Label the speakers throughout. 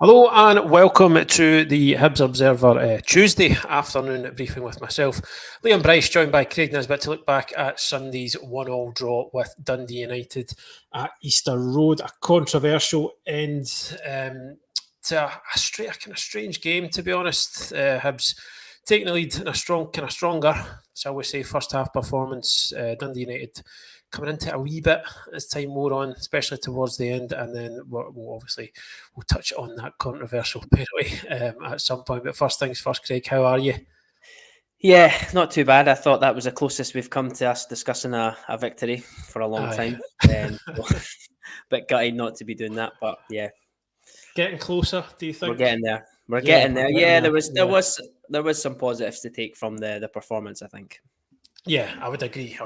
Speaker 1: Hello and welcome to the Hibs Observer Tuesday afternoon briefing with myself, Liam Bryce, joined by Craig Nisbet to look back at Sunday's 1-1 draw with Dundee United at Easter Road. A controversial end to a kind of strange game, to be honest. Hibs taking the lead in a stronger, shall we say, first half performance. Dundee United coming into a wee bit as time wore on, especially towards the end, and then we'll touch on that controversial penalty at some point. But first things first, Craig, how are you?
Speaker 2: Yeah, not too bad. I thought that was the closest we've come to us discussing a victory for a long time. But gutted not to be doing that, but yeah.
Speaker 1: Getting closer, do you think?
Speaker 2: We're getting there. We're getting there. Yeah, there was some positives to take from the performance, I think.
Speaker 1: Yeah, I would agree.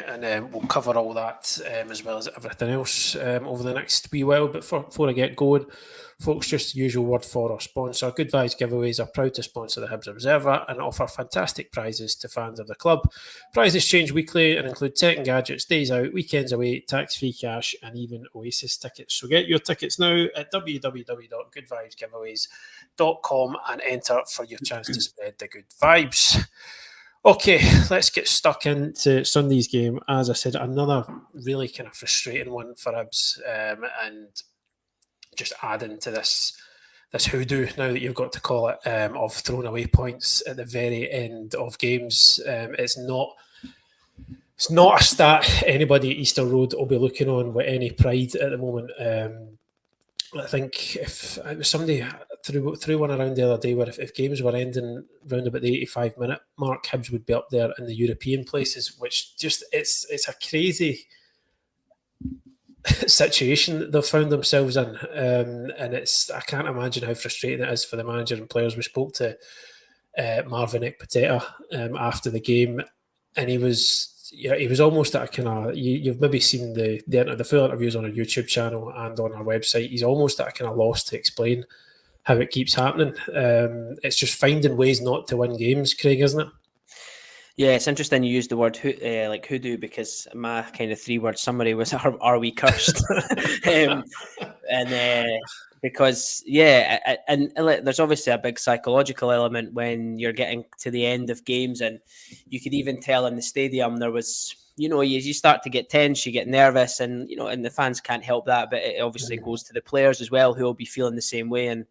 Speaker 1: And we'll cover all that as well as everything else over the next wee while. But before I get going, folks, just the usual word for our sponsor. Good Vibes Giveaways are proud to sponsor the Hibs Observer and offer fantastic prizes to fans of the club. Prizes change weekly and include tech and gadgets, days out, weekends away, tax-free cash, and even Oasis tickets. So get your tickets now at www.goodvibesgiveaways.com and enter for your chance to spread the good vibes. Okay, let's get stuck into Sunday's game. As I said, another really kind of frustrating one for Hibs, and just adding to this hoodoo, now that you've got to call it, of throwing away points at the very end of games. It's not a stat anybody at Easter Road will be looking on with any pride at the moment. I think if somebody threw one around the other day where if games were ending round about the 85-minute mark, Hibs would be up there in the European places, which just it's a crazy situation that they've found themselves in, and I can't imagine how frustrating it is for the manager and players. We spoke to Marvin Ekpateta after the game, and he was almost at a kind of, you've maybe seen the full interviews on our YouTube channel and on our website. He's almost at a kind of loss to explain how it keeps happening. It's just finding ways not to win games, Craig, isn't it?
Speaker 2: Yeah, it's interesting you used the word hoodoo, because my kind of 3-word summary was are we cursed? Because there's obviously a big psychological element when you're getting to the end of games, and you could even tell in the stadium there was, you start to get tense, you get nervous, and and the fans can't help that, but it obviously goes to the players as well, who will be feeling the same way. And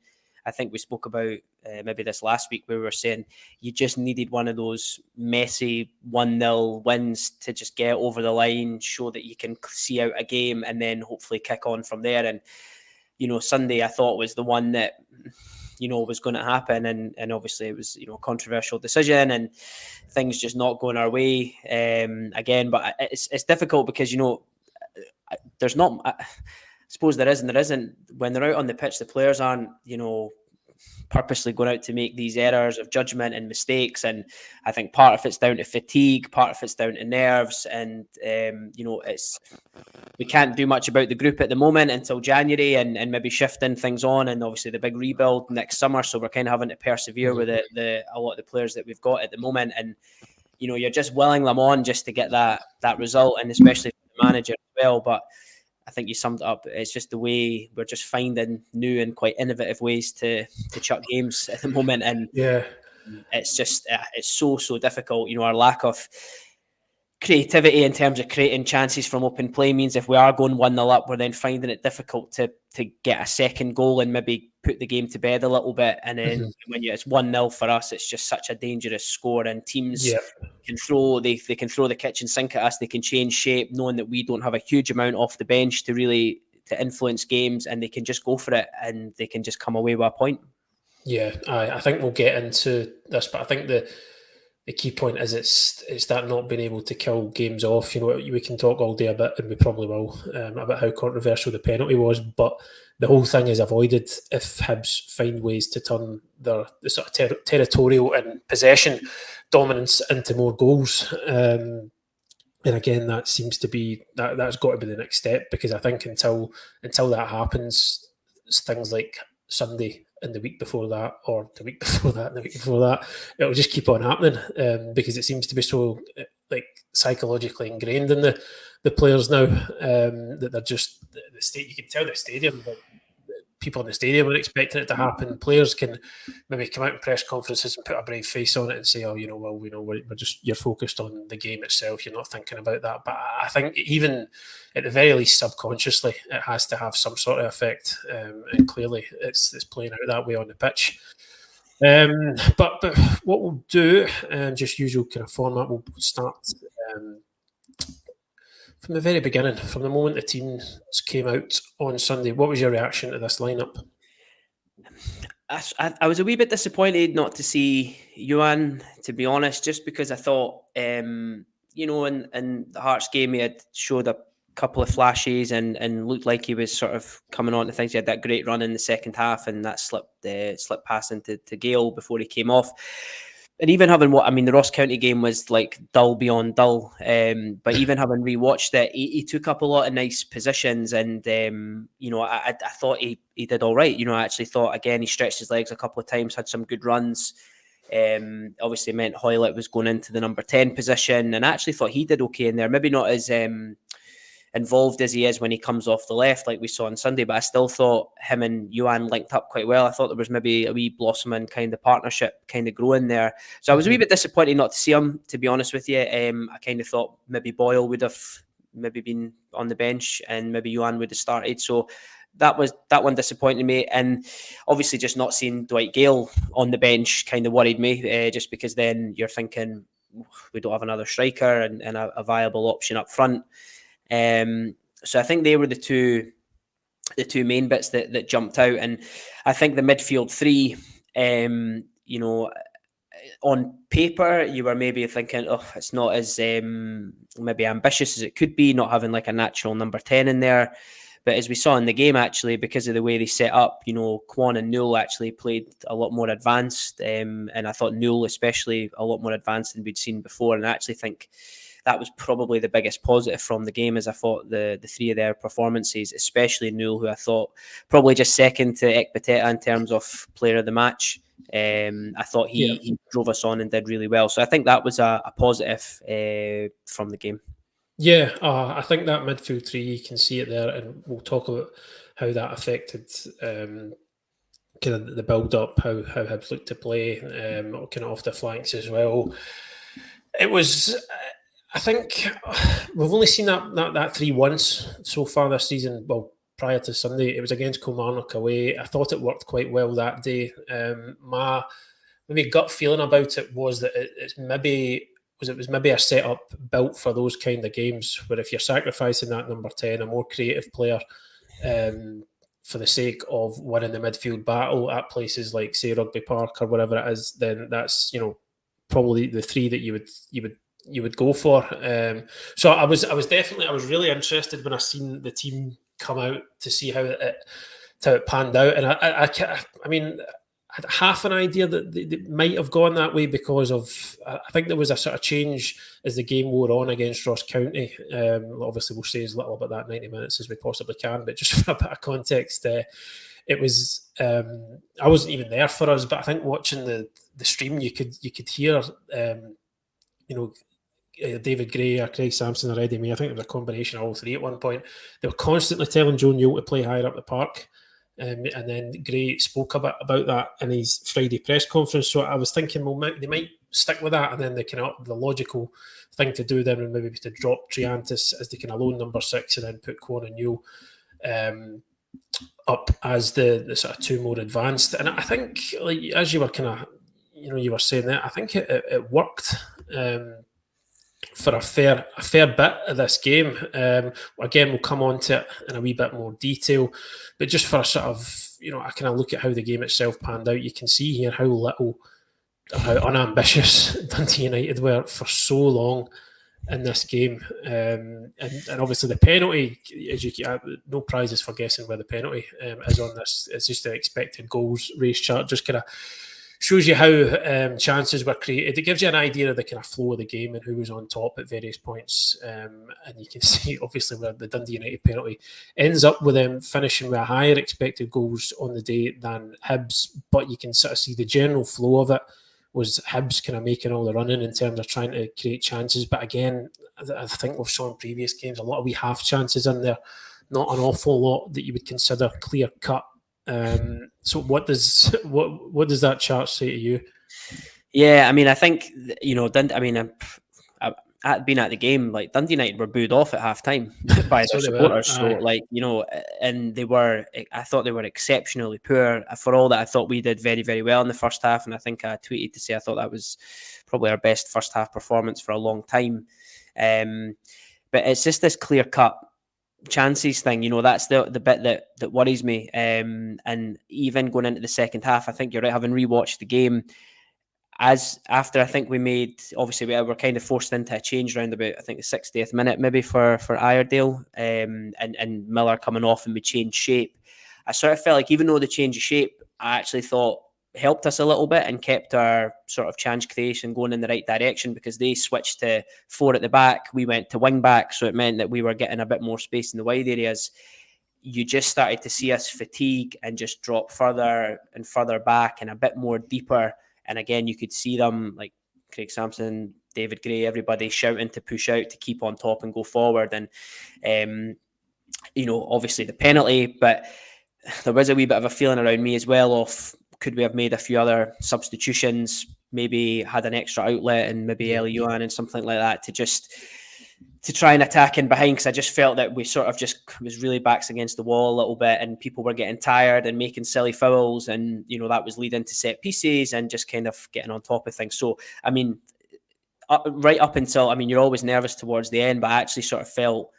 Speaker 2: I think we spoke about maybe this last week, where we were saying you just needed one of those messy 1-0 wins to just get over the line, show that you can see out a game, and then hopefully kick on from there. And Sunday I thought was the one that was going to happen, and obviously it was a controversial decision and things just not going our way again. But it's difficult because there's not. I suppose there is and there isn't. When they're out on the pitch, the players aren't purposely going out to make these errors of judgment and mistakes, and I think part of it's down to fatigue, part of it's down to nerves, and we can't do much about the group at the moment until January, and maybe shifting things on, and obviously the big rebuild next summer, so we're kind of having to persevere with a lot of the players that we've got at the moment, and you're just willing them on just to get that result, and especially for the manager as well. But I think you summed it up. It's just the way we're just finding new and quite innovative ways to chuck games at the moment. And it's just, it's so difficult. Our lack of creativity in terms of creating chances from open play means if we are going 1-0 up, we're then finding it difficult to get a second goal and maybe put the game to bed a little bit. And then when it's 1-0 for us, it's just such a dangerous score, and teams can throw they can throw the kitchen sink at us. They can change shape, knowing that we don't have a huge amount off the bench to influence games, and they can just go for it and they can just come away with a point.
Speaker 1: Yeah, I think we'll get into this, but I think the key point is it's that not being able to kill games off. We can talk all day about, and we probably will, about how controversial the penalty was, but the whole thing is avoided if Hibs find ways to turn the sort of territorial and possession dominance into more goals. And again, that seems to be that's got to be the next step, because I think until that happens, things like Sunday and the week before that, or the week before that, and the week before that, it'll just keep on happening, because it seems to be so psychologically ingrained in the players now, that they're just the state. You can tell the stadium, but people in the stadium are expecting it to happen. Players can maybe come out in press conferences and put a brave face on it and say, "Oh, we're just you're focused on the game itself. You're not thinking about that." But I think even at the very least, subconsciously, it has to have some sort of effect, and clearly, it's playing out that way on the pitch. But what we'll do, just usual kind of format, we'll start. From the very beginning, from the moment the teams came out on Sunday, what was your reaction to this lineup?
Speaker 2: I was a wee bit disappointed not to see Yuan, to be honest, just because I thought, in the Hearts game, he had showed a couple of flashes and looked like he was sort of coming on to things. He had that great run in the second half, and that slipped pass into Gale before he came off. And even having the Ross County game was like dull beyond dull. But even having rewatched it, he took up a lot of nice positions, and I thought he did all right. I actually thought again he stretched his legs a couple of times, had some good runs. Obviously meant Hoylett was going into the number 10 position, and I actually thought he did okay in there. Maybe not as involved as he is when he comes off the left, like we saw on Sunday, but I still thought him and Yuan linked up quite well. I thought there was maybe a wee blossoming kind of partnership kind of growing there. So I was a wee bit disappointed not to see him, to be honest with you. I kind of thought maybe Boyle would have maybe been on the bench and maybe Yuan would have started. So that one disappointed me. And obviously just not seeing Dwight Gale on the bench kind of worried me, just because then you're thinking we don't have another striker and a viable option up front. So I think they were the two main bits that jumped out, and I think the midfield three, on paper you were maybe thinking, oh, it's not as maybe ambitious as it could be, not having like a natural number 10 in there. But as we saw in the game, actually, because of the way they set up, Kwon and Newell actually played a lot more advanced, and I thought Newell especially a lot more advanced than we'd seen before, and I actually think that was probably the biggest positive from the game, as I thought the three of their performances, especially Newell, who I thought probably just second to Ekpiteta in terms of player of the match. I thought he drove us on and did really well. So I think that was a positive from the game.
Speaker 1: Yeah, I think that midfield three, you can see it there, and we'll talk about how that affected kind of the build-up, how Hibs looked to play, kind of off the flanks as well. It was... I think we've only seen that three once so far this season. Well, prior to Sunday, it was against Kilmarnock away. I thought it worked quite well that day. My maybe gut feeling about it was that it was maybe a setup built for those kind of games, where if you're sacrificing that number 10, a more creative player, for the sake of winning the midfield battle at places like, say, Rugby Park or whatever it is, then that's probably the three that you would go for. So I was really interested when I seen the team come out to see how it panned out, and I mean, I had half an idea that they might have gone that way because of, I think there was a sort of change as the game wore on against Ross County. Obviously we'll say as little about that 90 minutes as we possibly can, but just for a bit of context, it was I wasn't even there for us, but I think watching the stream you could hear David Gray or Craig Sampson or Eddie May. I think there was a combination of all three at one point. They were constantly telling Joe Newell to play higher up the park. And then Gray spoke a bit about that in his Friday press conference. So I was thinking, well, they might stick with that, and then the logical thing to do then would maybe be to drop Triantis as the kind of lone number 6, and then put Kwon and Newell up as the sort of two more advanced. And I think, like, as you were kind of, you were saying that, I think it worked. For a fair bit of this game. Again, we'll come on to it in a wee bit more detail, but just for a sort of, I kind of look at how the game itself panned out, you can see here how unambitious Dundee United were for so long in this game. And obviously the penalty, no prizes for guessing where the penalty is on this. It's just the expected goals race chart, just kind of shows you how chances were created. It gives you an idea of the kind of flow of the game and who was on top at various points. And you can see, obviously, where the Dundee United penalty ends up with them finishing with a higher expected goals on the day than Hibs. But you can sort of see the general flow of it was Hibs kind of making all the running in terms of trying to create chances. But again, I think we've saw in previous games, a lot of wee half chances in there. Not an awful lot that you would consider clear-cut So what does that chart say to you?
Speaker 2: Yeah, I mean, I think I'd been at the game. Like Dundee United were booed off at half time by their
Speaker 1: So they were.
Speaker 2: supporters. So and they were. I thought they were exceptionally poor. For all that, I thought we did very, very well in the first half, and I think I tweeted to say I thought that was probably our best first half performance for a long time. But it's just this clear cut chances thing. That's the bit that worries me. And even going into the second half, I think you're right. Having rewatched the game, as after I think we made, obviously we were kind of forced into a change round about, I think, the 60th minute maybe for Iredale, and Miller coming off, and we changed shape. I sort of felt like even though the change of shape, I actually thought helped us a little bit and kept our sort of chance creation going in the right direction, because they switched to 4 at the back, we went to wing back, so it meant that we were getting a bit more space in the wide areas. You just started to see us fatigue and just drop further and further back and a bit more deeper. And again, you could see them, like Craig Sampson, David Gray, everybody shouting to push out, to keep on top and go forward. And, obviously the penalty, but there was a wee bit of a feeling around me as well of, could we have made a few other substitutions, maybe had an extra outlet and maybe Eli Johan and something like that to try and attack in behind, because I just felt that we sort of just was really backs against the wall a little bit, and people were getting tired and making silly fouls, and that was leading to set pieces and just kind of getting on top of things. So I mean, right up until, you're always nervous towards the end, but I actually sort of felt,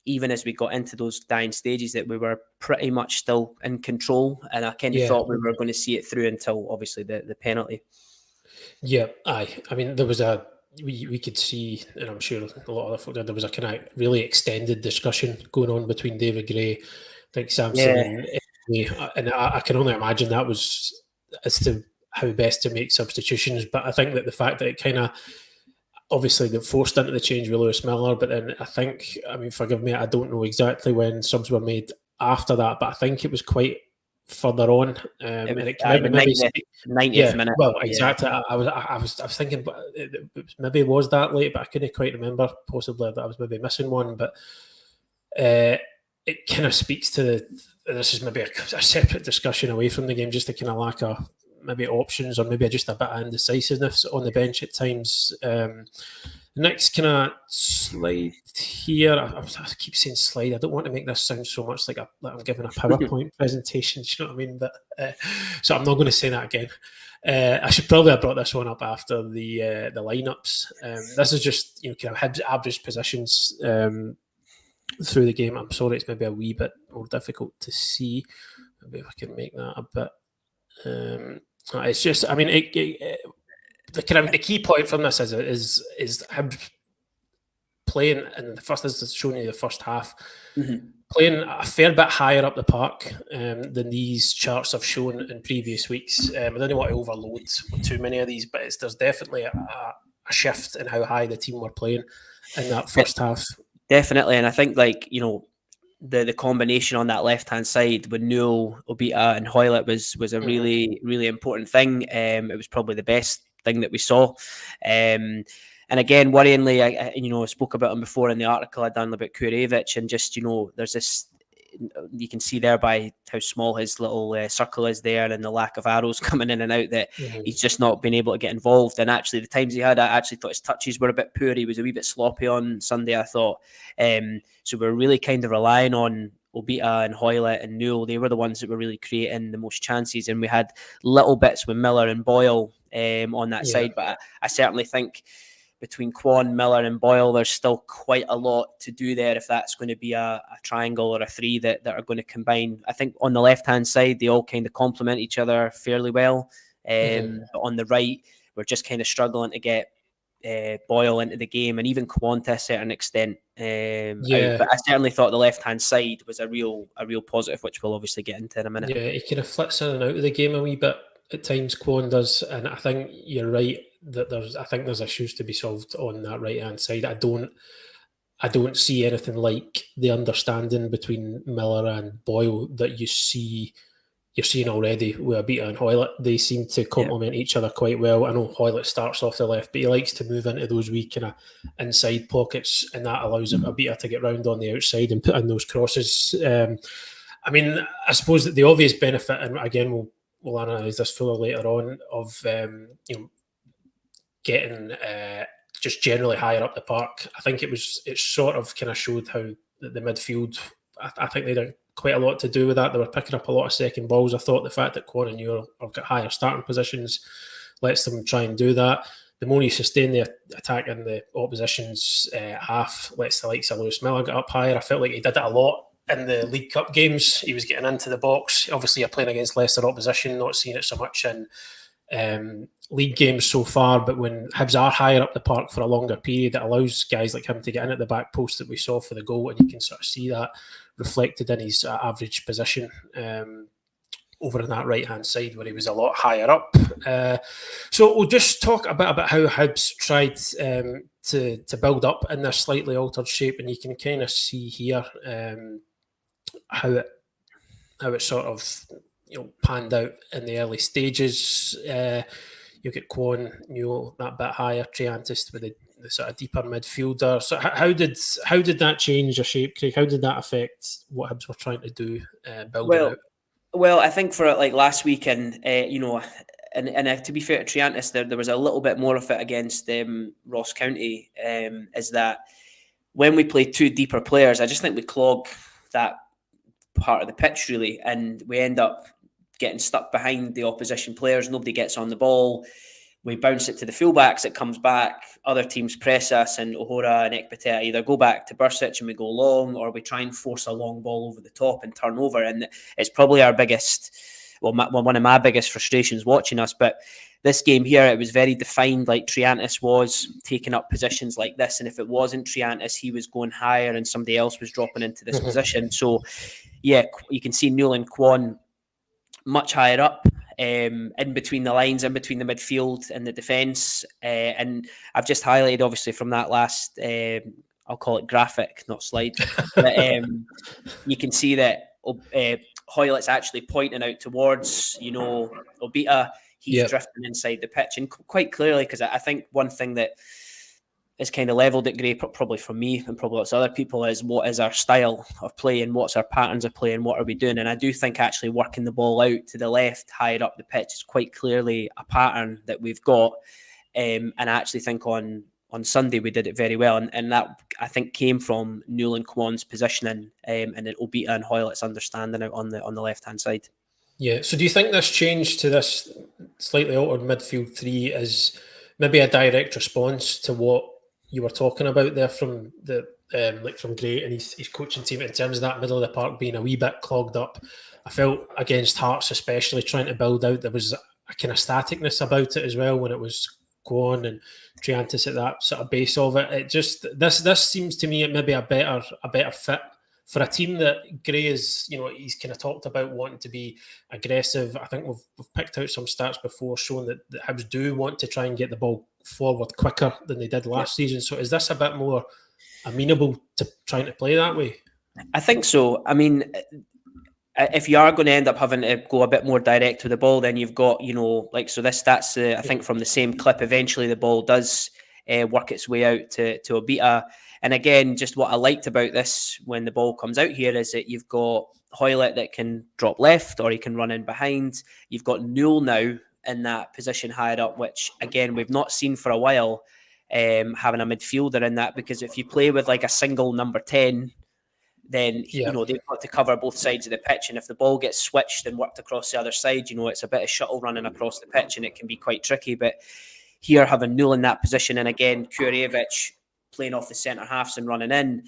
Speaker 2: even as we got into those dying stages, that we were pretty much still in control, and I kind of thought we were going to see it through until obviously the penalty.
Speaker 1: Yeah, aye. I mean, there was we could see, and I'm sure a lot of other folk did, there was a kind of really extended discussion going on between David Gray, I think Sampson, and I can only imagine that was as to how best to make substitutions. But I think that the fact that it kind of, obviously they forced into the change with Lewis Miller, but then I think, forgive me, I don't know exactly when subs were made after that, but I think it was quite further on, and it came out maybe
Speaker 2: 90th minute.
Speaker 1: Well, exactly. Yeah. I was thinking, but maybe it was that late, but I couldn't quite remember. Possibly that I was maybe missing one, but it kind of speaks to this is maybe a separate discussion away from the game, just the kind of lack of maybe options, or maybe just a bit of indecisiveness on the bench at times. Next kind of slide here. I keep saying slide. I don't want to make this sound so much like I'm giving a PowerPoint presentation. Do you know what I mean? But so I'm not going to say that again. I should probably have brought this one up after the lineups. This is just kind of Hibs average positions through the game. I'm sorry, it's maybe a wee bit more difficult to see. Maybe if I can make that a bit. It's just, the key point from this is Hibs playing, and the first is showing you the first half, playing a fair bit higher up the park than these charts have shown in previous weeks. I don't want to overload too many of these, but there's definitely a shift in how high the team were playing in that first half.
Speaker 2: Definitely, and I think the combination on that left hand side with Newell, Obita, and Hoylett was a really, really important thing. It was probably the best thing that we saw. And again, worryingly, I spoke about him before in the article I'd done about Kurevich, and just there's this. You can see there by how small his little circle is there, and the lack of arrows coming in and out, that he's just not been able to get involved. And actually, the times he had, I actually thought his touches were a bit poor. He was a wee bit sloppy on Sunday, I thought. So we're really kind of relying on Obita and Hoylett and Newell. They were the ones that were really creating the most chances, and we had little bits with Miller and Boyle on that side. But I certainly think between Quan, Miller and Boyle, there's still quite a lot to do there if that's going to be a triangle or a three that are going to combine. I think on the left-hand side, they all kind of complement each other fairly well. But on the right, we're just kind of struggling to get Boyle into the game, and even Quan to a certain extent. But I certainly thought the left-hand side was a real positive, which we'll obviously get into in a minute.
Speaker 1: Yeah, he kind of flits in and out of the game a wee bit at times, Quan does, and I think you're right that there's issues to be solved on that right hand side. I don't see anything like the understanding between Miller and Boyle that you're seeing already with Obita and Hoylett. They seem to complement each other quite well. I know Hoylett starts off the left, but he likes to move into those wee kind of inside pockets, and that allows Obita to get round on the outside and put in those crosses. I mean, I suppose that the obvious benefit, and again, we'll analyse this fuller later on, of getting just generally higher up the park. I think it sort of kind of showed how the midfield. I think they had quite a lot to do with that. They were picking up a lot of second balls. I thought the fact that Kwon and Newell have got higher starting positions lets them try and do that. The more you sustain the attack in the opposition's half, lets the likes of Lewis Miller get up higher. I felt like he did it a lot in the League Cup games. He was getting into the box. Obviously, you're playing against lesser opposition, not seeing it so much in league games so far, but when Hibs are higher up the park for a longer period, it allows guys like him to get in at the back post that we saw for the goal, and you can sort of see that reflected in his average position over on that right-hand side where he was a lot higher up. So we'll just talk a bit about how Hibs tried to build up in this slightly altered shape, and you can kind of see here how it sort of panned out in the early stages. You get Kwon, Newell that bit higher, Triantis with the sort of deeper midfielder. So how did that change your shape, Craig? How did that affect what Hibs were trying to do building out?
Speaker 2: Well, I think for like last weekend, and to be fair to Triantis, there was a little bit more of it against Ross County. Is that when we play two deeper players, I just think we clog that part of the pitch really, and we end up getting stuck behind the opposition players. Nobody gets on the ball. We bounce it to the fullbacks. It comes back. Other teams press us, and O'Hora and Ekpiteta either go back to Bursic and we go long, or we try and force a long ball over the top and turn over. And it's probably our biggest, one of my biggest frustrations watching us. But this game here, it was very defined. Like Triantis was taking up positions like this, and if it wasn't Triantis, he was going higher, and somebody else was dropping into this position. So, yeah, you can see Newell and Kwon much higher up, in between the lines, in between the midfield and the defence. And I've just highlighted, obviously, from that last, I'll call it graphic, not slide. But, you can see that Hoylett's actually pointing out towards, Obita. He's drifting inside the pitch, and quite clearly, because I think one thing that is kind of levelled at grey, probably from me and probably lots of other people, is what is our style of play and what's our patterns of play and what are we doing. And I do think actually working the ball out to the left, higher up the pitch, is quite clearly a pattern that we've got. And I actually think on Sunday we did it very well, and that I think came from Newell and Kwon's positioning, and then Obita and Hoylett's understanding out on the left hand side.
Speaker 1: Yeah. So do you think this change to this slightly altered midfield three is maybe a direct response to what you were talking about there from the from Gray and his coaching team in terms of that middle of the park being a wee bit clogged up? I felt against Hearts, especially trying to build out, there was a kind of staticness about it as well when it was Kwon and Triantis at that sort of base of it. It just this seems to me maybe a better fit for a team that Gray is, he's kind of talked about wanting to be aggressive. I think we've picked out some stats before showing that Hibs do want to try and get the ball forward quicker than they did last season. So is this a bit more amenable to trying to play that way?
Speaker 2: I think so. I mean, if you are going to end up having to go a bit more direct with the ball, then you've got, so this stats, I think from the same clip, eventually the ball does work its way out to Obita. And again, just what I liked about this when the ball comes out here is that you've got Hoylett that can drop left or he can run in behind. You've got Newell now in that position higher up, which again, we've not seen for a while, having a midfielder in that, because if you play with like a single number 10, then, they've got to cover both sides of the pitch. And if the ball gets switched and worked across the other side, it's a bit of shuttle running across the pitch and it can be quite tricky. But here, having Newell in that position, and again, Kurevich playing off the centre halves and running in.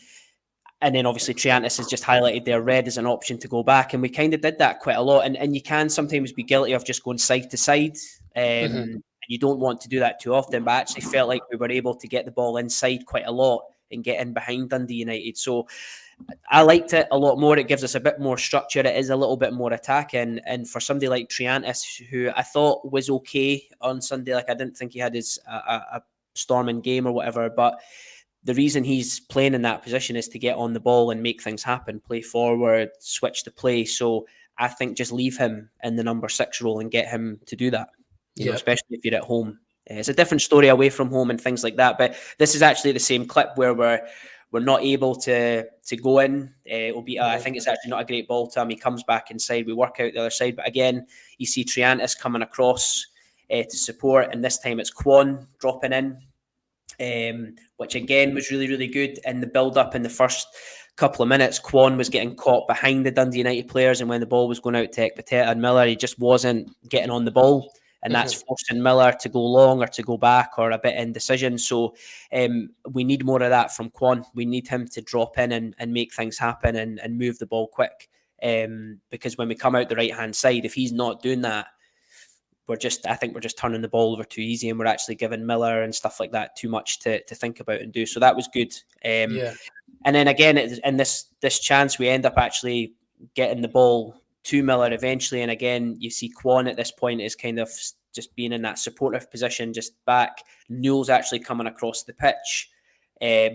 Speaker 2: And then obviously Triantis has just highlighted there red as an option to go back. And we kind of did that quite a lot. And you can sometimes be guilty of just going side to side. And you don't want to do that too often. But I actually felt like we were able to get the ball inside quite a lot and get in behind Dundee United. So I liked it a lot more. It gives us a bit more structure. It is a little bit more attacking. And for somebody like Triantis, who I thought was okay on Sunday, like I didn't think he had his a storming game or whatever, but the reason he's playing in that position is to get on the ball and make things happen, play forward, switch the play. So I think just leave him in the number 6 role and get him to do that, you know, especially if you're at home. It's a different story away from home and things like that. But this is actually the same clip where we're we're not able to go in. Obita, I think it's actually not a great ball to him. He comes back inside. We work out the other side. But again, you see Triantis coming across to support. And this time it's Kwon dropping in, which again was really, really good in the build-up in the first couple of minutes. Kwon was getting caught behind the Dundee United players, and when the ball was going out to Ekpiteta and Miller, he just wasn't getting on the ball. And that's forcing Miller to go long or to go back or a bit indecision. So we need more of that from Kwon. We need him to drop in and make things happen and move the ball quick. Because when we come out the right-hand side, if he's not doing that, I think we're just turning the ball over too easy, and we're actually giving Miller and stuff like that too much to think about and do. So that was good. And then again, in this chance, we end up actually getting the ball to Miller eventually. And again, you see Kwon at this point is kind of just being in that supportive position, just back. Newell's actually coming across the pitch.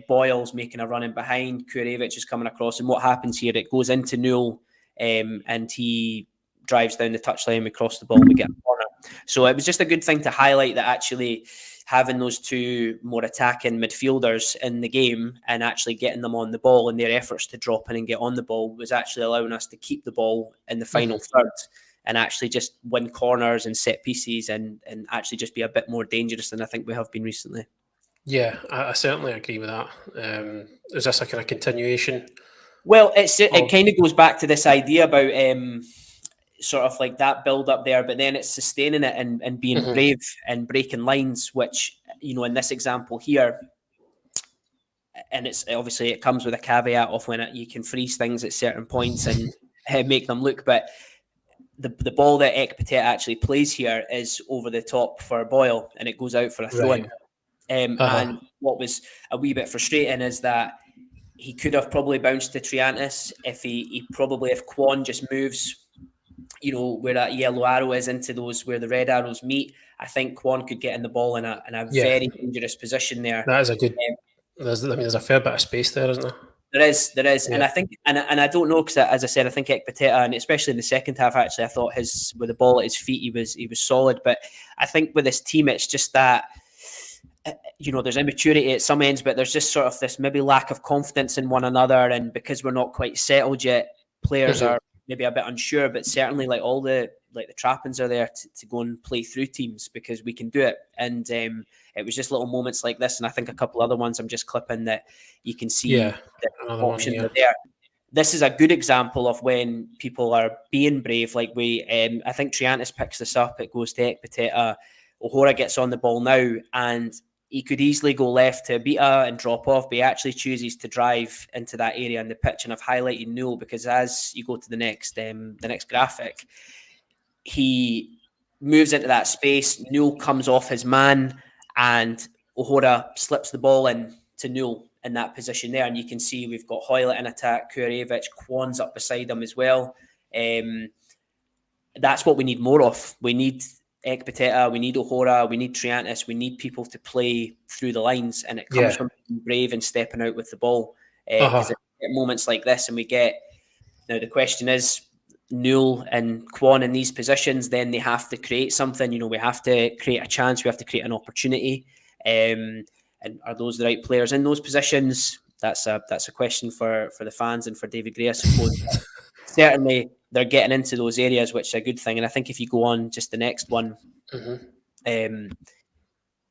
Speaker 2: Boyle's making a run in behind. Kurevich is coming across. And what happens here, it goes into Newell, and he drives down the touchline. We cross the ball and we get a corner. So it was just a good thing to highlight that actually having those two more attacking midfielders in the game and actually getting them on the ball and their efforts to drop in and get on the ball was actually allowing us to keep the ball in the final third and actually just win corners and set pieces and actually just be a bit more dangerous than I think we have been recently.
Speaker 1: Yeah, I certainly agree with that. Is this a kind of continuation?
Speaker 2: Well, it kind of goes back to this idea about sort of like that build up there, but then it's sustaining it and being brave and breaking lines, which, you know, in this example here, and it's obviously it comes with a caveat of when you can freeze things at certain points and make them look, but the ball that Ekpiteta actually plays here is over the top for Boyle and it goes out for a throw-in. And what was a wee bit frustrating is that he could have probably bounced to Triantis if if Kwon just moves, you know, where that yellow arrow is into those where the red arrows meet. I think Kwon could get in the ball in a very dangerous position there.
Speaker 1: That is a good. There's a fair bit of space there, isn't there?
Speaker 2: There is, and I think, and I don't know because, as I said, I think Ekpiteta, and especially in the second half, actually, I thought with the ball at his feet, he was solid. But I think with this team, it's just that, you know, there's immaturity at some ends, but there's just sort of this maybe lack of confidence in one another, and because we're not quite settled yet, players are maybe a bit unsure, but certainly like all the trappings are there to go and play through teams because we can do it. And it was just little moments like this, and I think a couple other ones I'm just clipping that you can see the options are there. This is a good example of when people are being brave. Like I think Triantis picks this up. It goes to Ekpiteta. O'Hora gets on the ball now, and he could easily go left to Bita and drop off, but he actually chooses to drive into that area on the pitch. And I've highlighted Newell because as you go to the next graphic, he moves into that space. Newell comes off his man, and O'Hora slips the ball in to Newell in that position there. And you can see we've got Hoylett in attack, Kurevich, Kwon's up beside him as well. That's what we need more of. We need Ekpiteta, we need O'Hora, we need Triantis, we need people to play through the lines, and it comes from being brave and stepping out with the ball. Because at moments like this, and we get now the question is Newell and Kwon in these positions, then they have to create something. You know, we have to create a chance, we have to create an opportunity. And are those the right players in those positions? That's a question for the fans and for David Gray, I suppose. Certainly, they're getting into those areas, which is a good thing. And I think if you go on just the next one,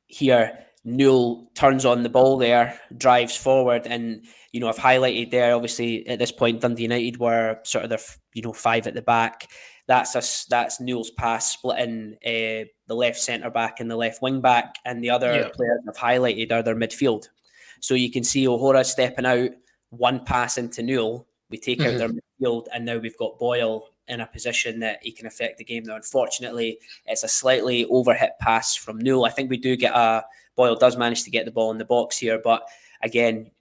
Speaker 2: here, Newell turns on the ball there, drives forward, and you know I've highlighted there. Obviously, at this point, Dundee United were sort of the 5 at the back. That's Newell's pass splitting the left centre back and the left wing back, and the other players I've highlighted are their midfield. So you can see O'Hora stepping out, one pass into Newell. We take out their midfield, and now we've got Boyle in a position that he can affect the game. Now, unfortunately, it's a slightly overhit pass from Newell. I think we do get Boyle does manage to get the ball in the box here, but again,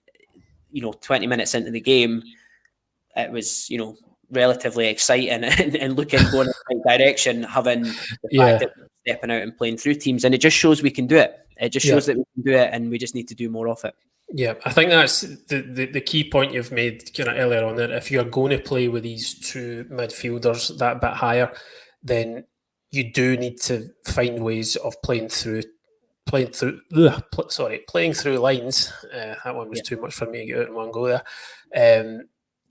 Speaker 2: you know, 20 minutes into the game, it was, you know, relatively exciting and looking going in the right direction, having the fact that we're stepping out and playing through teams, and it just shows we can do it. It just shows that we can do it, and we just need to do more of it.
Speaker 1: Yeah, I think that's the key point you've made kind of earlier on, that if you're going to play with these two midfielders that bit higher, then you do need to find ways of playing through playing through lines. That one was too much for me to get out in one go there.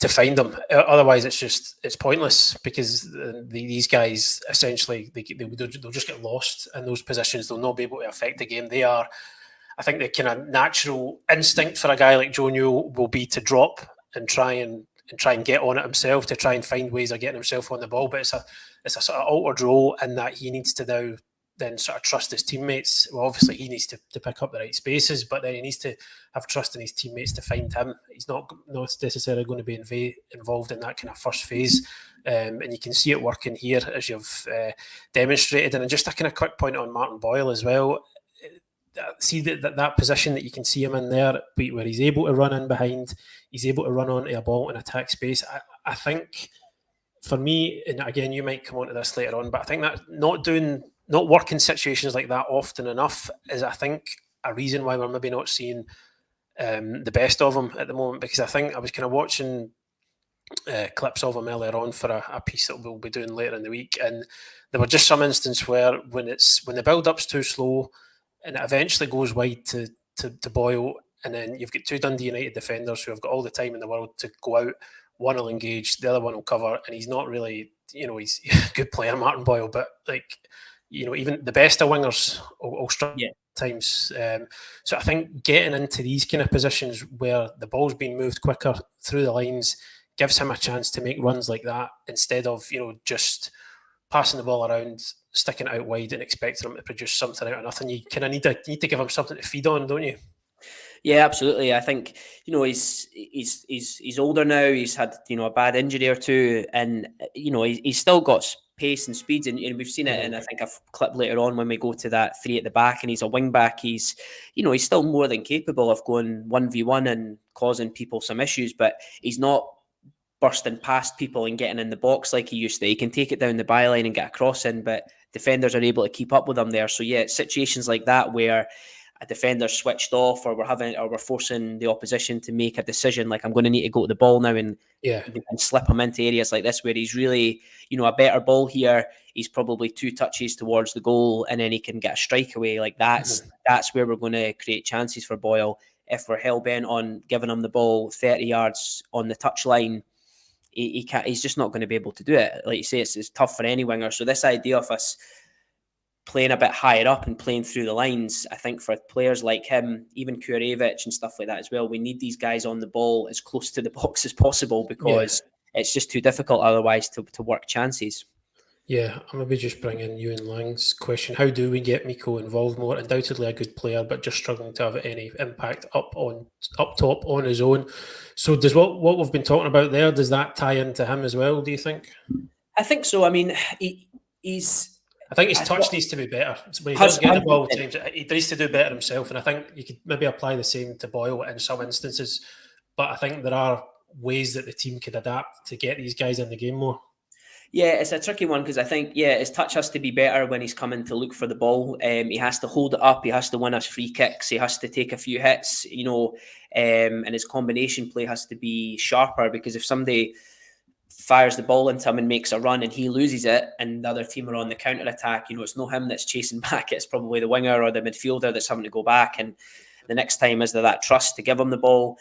Speaker 1: To find them, otherwise it's pointless, because these guys essentially they'll just get lost in those positions. They'll not be able to affect the game. I think the kind of natural instinct for a guy like Joe Newell will be to drop and try and get on it himself, to try and find ways of getting himself on the ball. But it's a sort of altered role in that he needs to now then sort of trust his teammates. Well, obviously he needs to pick up the right spaces, but then he needs to have trust in his teammates to find him. He's not necessarily going to be involved in that kind of first phase. And you can see it working here, as you've demonstrated. And just a kind of quick point on Martin Boyle as well. See that position that you can see him in there, where he's able to run in behind, he's able to run onto a ball and attack space. I think for me, and again, you might come on to this later on, but I think that not working situations like that often enough is, I think, a reason why we're maybe not seeing the best of him at the moment. Because I think I was kind of watching clips of him earlier on for a piece that we'll be doing later in the week, and there were just some instances where when the build-up's too slow and it eventually goes wide to Boyle, and then you've got two Dundee United defenders who have got all the time in the world to go out. One will engage, the other one will cover, and he's not really, he's a good player, Martin Boyle, but even the best of wingers will struggle at times. So I think getting into these kind of positions where the ball's being moved quicker through the lines gives him a chance to make runs like that, instead of just passing the ball around, sticking it out wide and expecting him to produce something out of nothing. You kind of need to give him something to feed on, don't you?
Speaker 2: Yeah, absolutely. I think he's older now. He's had a bad injury or two, and he's still got pace and speed, and we've seen it. And I think I've clipped later on when we go to that three at the back, and he's a wing back. He's still more than capable of going 1v1 and causing people some issues, but he's not bursting past people and getting in the box like he used to. He can take it down the byline and get a cross in, but defenders are able to keep up with him there. So yeah, it's situations like that where a defender switched off, or we're forcing the opposition to make a decision, like I'm going to need to go to the ball now, and slip him into areas like this where he's really, a better ball here, he's probably 2 touches towards the goal, and then he can get a strike away. Like that's where we're going to create chances for Boyle. If we're hell-bent on giving him the ball 30 yards on the touchline, he's just not going to be able to do it. Like you say, it's tough for any winger. So this idea of us playing a bit higher up and playing through the lines, I think for players like him, even Kurevic and stuff like that as well, we need these guys on the ball as close to the box as possible, because it's just too difficult otherwise to work chances. Yeah,
Speaker 1: I'm maybe just bring in Ewan Lang's question. How do we get Miko involved more? Undoubtedly a good player, but just struggling to have any impact up top on his own. So does what we've been talking about there, does that tie into him as well, do you think?
Speaker 2: I think so. I mean,
Speaker 1: I think his touch needs to be better. When he does get the ball, he needs to do better himself. And I think you could maybe apply the same to Boyle in some instances. But I think there are ways that the team could adapt to get these guys in the game more.
Speaker 2: Yeah, it's a tricky one, because I think, his touch has to be better when he's coming to look for the ball. He has to hold it up. He has to win his free kicks. He has to take a few hits, and his combination play has to be sharper, because if somebody fires the ball into him and makes a run and he loses it and the other team are on the counter-attack, it's not him that's chasing back. It's probably the winger or the midfielder that's having to go back. And the next time, is there that trust to give him the ball?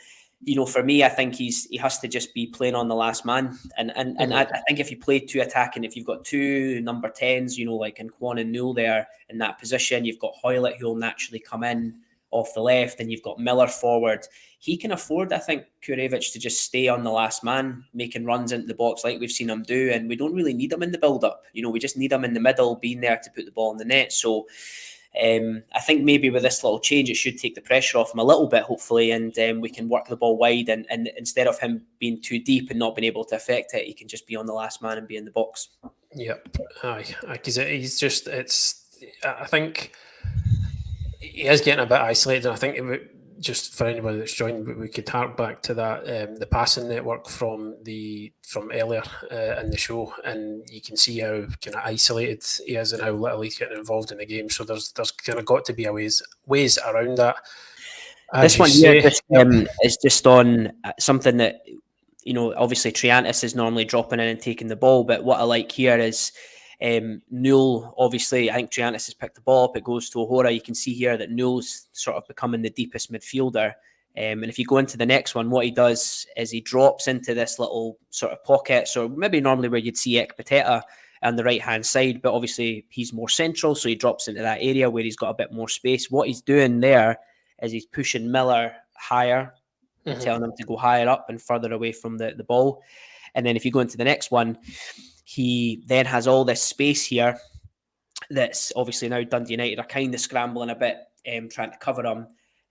Speaker 2: For me, I think he has to just be playing on the last man. And I think if you play 2 attacking, if you've got 2 number 10s, like in Kwon and Newell there in that position, you've got Hoylett who will naturally come in off the left, and you've got Miller forward. He can afford, I think, Kurevic to just stay on the last man, making runs into the box like we've seen him do, and we don't really need him in the build-up. We just need him in the middle, being there to put the ball in the net. So I think maybe with this little change, it should take the pressure off him a little bit, hopefully, and we can work the ball wide, and instead of him being too deep and not being able to affect it, he can just be on the last man and be in the box.
Speaker 1: Yep, because he's just, I think he is getting a bit isolated. I think just for anybody that's joined, we could hark back to that the passing network from earlier in the show, and you can see how kind of isolated he is and how little he's getting involved in the game. So there's kind of got to be ways around that.
Speaker 2: This one here is just on something that obviously Triantis is normally dropping in and taking the ball, but what I like here is Newell, obviously, I think Triantis has picked the ball up. It goes to O'Hora. You can see here that Newell's sort of becoming the deepest midfielder. And if you go into the next one, what he does is he drops into this little sort of pocket. So maybe normally where you'd see Ekpiteta on the right-hand side, but obviously he's more central, so he drops into that area where he's got a bit more space. What he's doing there is he's pushing Miller higher, telling him to go higher up and further away from the ball. And then if you go into the next one, he then has all this space here that's obviously now Dundee United are kind of scrambling a bit, trying to cover him.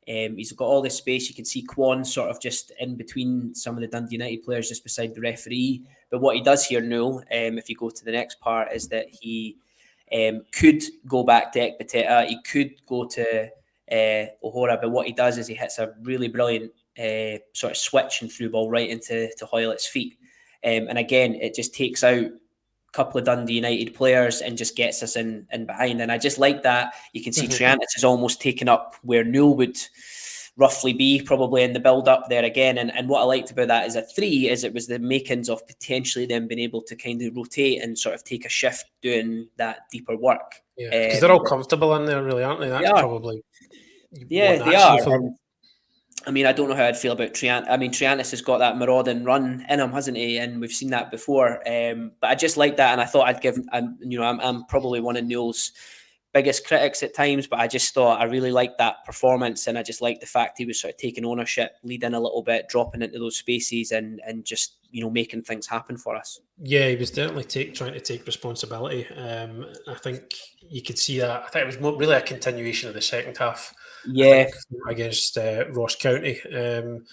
Speaker 2: He's got all this space. You can see Kwon sort of just in between some of the Dundee United players, just beside the referee. But what he does here, Newell, if you go to the next part, is that he could go back to Ekpiteta. He could go to O'Hora. But what he does is he hits a really brilliant sort of switch and through ball right into Hoylett's feet. And again, it just takes out a couple of Dundee United players and just gets us in behind. And I just like that. You can see Triantis is almost taken up where Newell would roughly be, probably in the build-up there again. And what I liked about that is a 3 is it was the makings of potentially them being able to kind of rotate and sort of take a shift doing that deeper work.
Speaker 1: Yeah, because they're all comfortable in there, really, aren't they? That's probably...
Speaker 2: Yeah, they are. I mean, I don't know how I'd feel about Triantis. I mean, Triantis has got that marauding run in him, hasn't he? And we've seen that before. But I just like that, and I thought I'd give. I'm probably one of Newell's biggest critics at times, but I just thought I really liked that performance, and I just liked the fact he was sort of taking ownership, leading a little bit, dropping into those spaces, and just making things happen for us.
Speaker 1: Yeah, he was definitely trying to take responsibility. I think you could see that. I think it was really a continuation of the second half.
Speaker 2: Yeah,
Speaker 1: against Ross County.
Speaker 2: And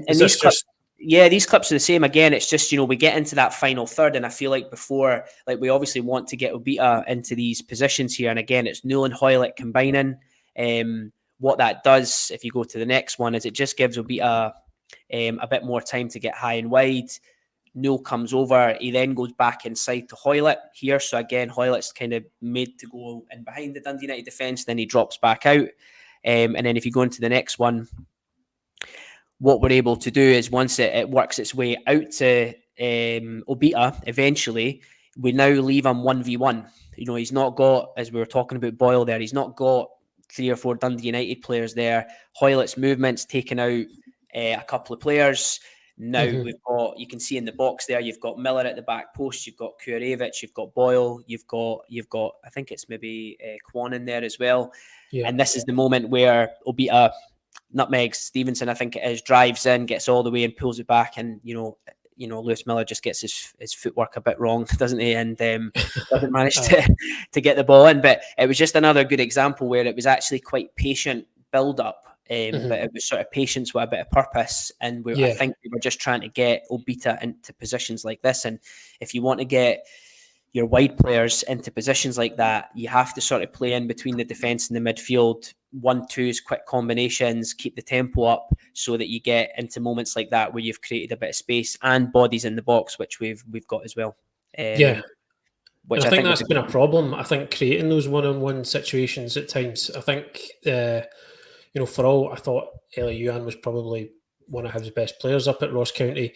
Speaker 2: these clips, these clips are the same. Again, it's just we get into that final third, and I feel like before, like we obviously want to get Obita into these positions here, and again, it's Newell and Hoylett combining. What that does, if you go to the next one, is it just gives Obita a bit more time to get high and wide. Newell comes over, he then goes back inside to Hoylett here. So again, Hoylett's kind of made to go in behind the Dundee United defence, then he drops back out. And then if you go into the next one, what we're able to do is once it works its way out to Obita, eventually, we now leave him 1v1. He's not got, as we were talking about Boyle there, he's not got 3 or 4 Dundee United players there. Hoylett's movement's taken out a couple of players. Now we've got, you can see in the box there, you've got Miller at the back post, you've got Kurevich, you've got Boyle, you've got I think it's maybe Kwon in there as well. Yeah. And this is the moment where Obita nutmegs Stevenson, I think it is, drives in, gets all the way and pulls it back, and Lewis Miller just gets his footwork a bit wrong, doesn't he? And doesn't manage to get the ball in. But it was just another good example where it was actually quite patient build up. But it was sort of patience with a bit of purpose, and I think we were just trying to get Obita into positions like this. And if you want to get your wide players into positions like that, you have to sort of play in between the defence and the midfield, 1-2s, quick combinations, keep the tempo up, so that you get into moments like that where you've created a bit of space and bodies in the box, which we've got as well.
Speaker 1: Which I think that's been a problem. I think creating those one-on-one situations at times. I think. For all, I thought Ellie Yuan was probably one of Hibs' best players up at Ross County.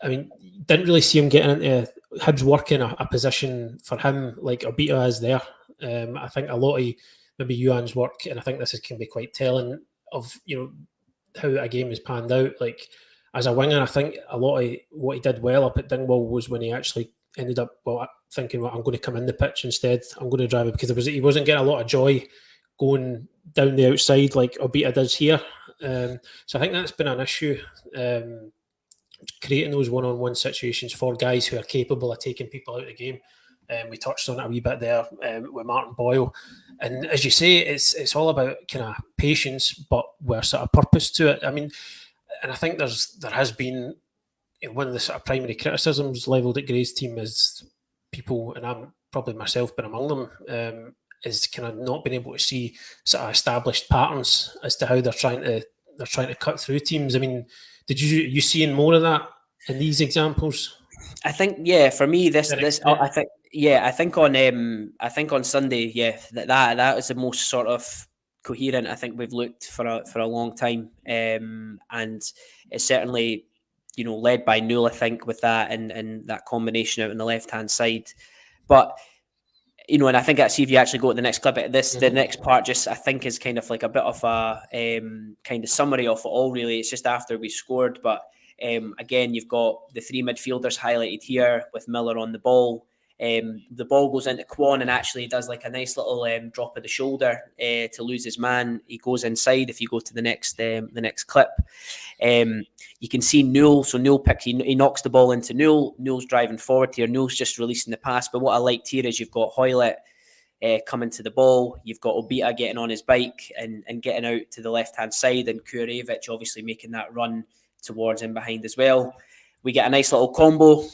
Speaker 1: I mean, didn't really see him getting into Hibs working a position for him like Obita is there. I think a lot of maybe Yuan's work, and I think this can be quite telling of how a game is panned out. Like as a winger, I think a lot of what he did well up at Dingwall was when he actually ended up thinking, well, I'm going to come in the pitch instead. I'm going to drive it, because he wasn't getting a lot of joy going down the outside like Obita does here. So I think that's been an issue, creating those one-on-one situations for guys who are capable of taking people out of the game. We touched on it a wee bit there with Martin Boyle. And as you say, it's all about kind of patience, but with sort of purpose to it. I mean, and I think there has been one of the sort of primary criticisms levelled at Gray's team is people, and I'm probably myself been among them, is kind of not being able to see sort of established patterns as to how they're trying to cut through teams. I mean, did you seeing more of that in these examples?
Speaker 2: I think for me I think on Sunday, that was the most sort of coherent I think we've looked for a long time, and it's certainly led by Newell, I think, with that and that combination out on the left hand side. But and I think if you actually go to the next clip, the next part just I think is kind of like a bit of a kind of summary of it all. Really, it's just after we scored, but again, you've got the three midfielders highlighted here with Miller on the ball. The ball goes into Kwon and actually does like a nice little drop of the shoulder to lose his man. He goes inside. If you go to the next clip, you can see Newell. So Newell he knocks the ball into Newell. Newell's driving forward here. Newell's just releasing the pass. But what I liked here is you've got Hoylett coming to the ball. You've got Obita getting on his bike and getting out to the left-hand side, and Kurevich obviously making that run towards him behind as well. We get a nice little combo.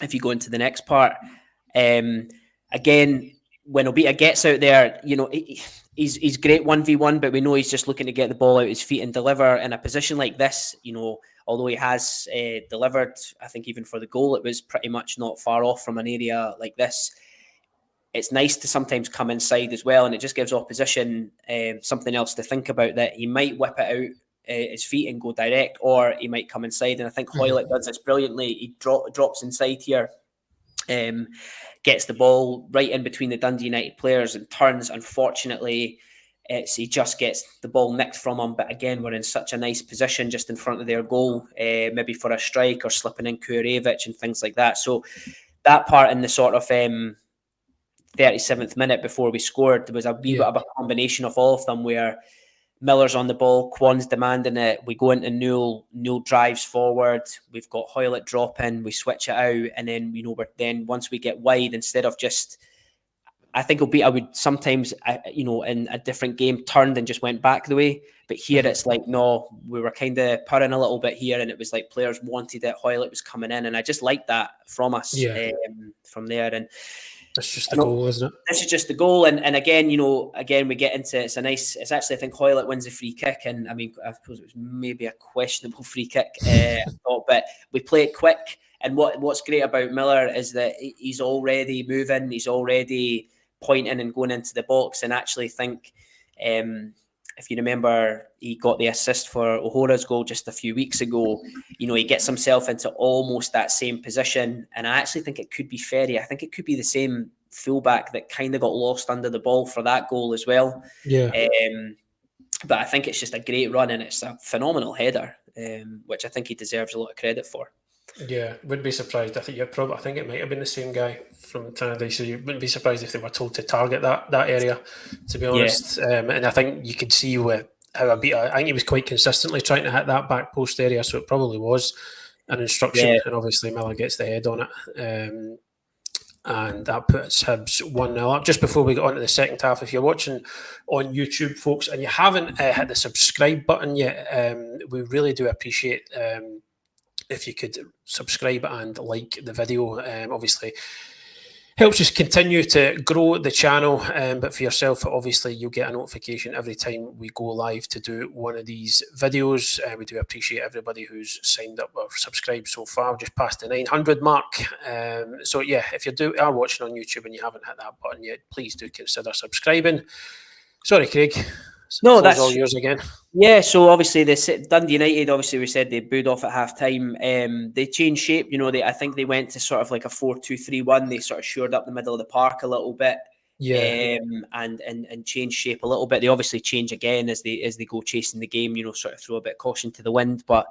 Speaker 2: If you go into the next part, again, when Obita gets out there, he's great 1v1, but we know he's just looking to get the ball out his feet and deliver in a position like this. Although he has delivered, I think even for the goal, it was pretty much not far off from an area like this. It's nice to sometimes come inside as well, and it just gives opposition something else to think about, that he might whip it out his feet and go direct, or he might come inside. And I think Hoylett does this brilliantly. He drops inside here, gets the ball right in between the Dundee United players and turns. Unfortunately, he just gets the ball nicked from him. But again, we're in such a nice position just in front of their goal, maybe for a strike or slipping in Kurevich and things like that. So that part in the sort of 37th minute before we scored, there was a wee bit of a combination of all of them, where Miller's on the ball, Kwon's demanding it. We go into Newell drives forward. We've got Hoylett dropping. We switch it out, and then we're once we get wide, instead of just, I think I would sometimes in a different game turned and just went back the way. But here it's like, no, we were kind of putting a little bit here, and it was like players wanted it. Hoylett was coming in, and I just liked that from us from there. And
Speaker 1: that's just the goal, isn't it? This
Speaker 2: is just the goal, and again, we get into it's actually, I think Hoylett wins a free kick, and I mean, I suppose it was maybe a questionable free kick, I thought, but we play it quick. And what's great about Miller is that he's already moving, he's already pointing and going into the box, and actually think, if you remember, he got the assist for O'Hora's goal just a few weeks ago. He gets himself into almost that same position. And I actually think it could be Ferry. I think it could be the same fullback that kind of got lost under the ball for that goal as well.
Speaker 1: Yeah.
Speaker 2: But I think it's just a great run, and it's a phenomenal header, which I think he deserves a lot of credit for.
Speaker 1: Yeah, wouldn't be surprised. I think it might have been the same guy from Trinidad. So you wouldn't be surprised if they were told to target that area, to be honest. And I think you could see with how I think he was quite consistently trying to hit that back post area, so it probably was an instruction. And obviously Miller gets the head on it, and that puts Hibs 1-0 up. Just before we get on to the second half, if you're watching on YouTube, folks, and you haven't hit the subscribe button yet, we really do appreciate if you could subscribe and like the video. Obviously helps us continue to grow the channel, but for yourself, obviously you'll get a notification every time we go live to do one of these videos. We do appreciate everybody who's signed up or subscribed so far. Just past the 900 mark. So yeah, if you are watching on YouTube and you haven't hit that button yet, please do consider subscribing. Sorry, Craig.
Speaker 2: No, that's
Speaker 1: all yours again.
Speaker 2: Yeah, so obviously Dundee United, obviously we said they booed off at half time. They changed shape, I think they went to sort of like a 4-2-3-1. They sort of shored up the middle of the park a little bit, and changed shape a little bit. They obviously change again as they go chasing the game, sort of throw a bit of caution to the wind. But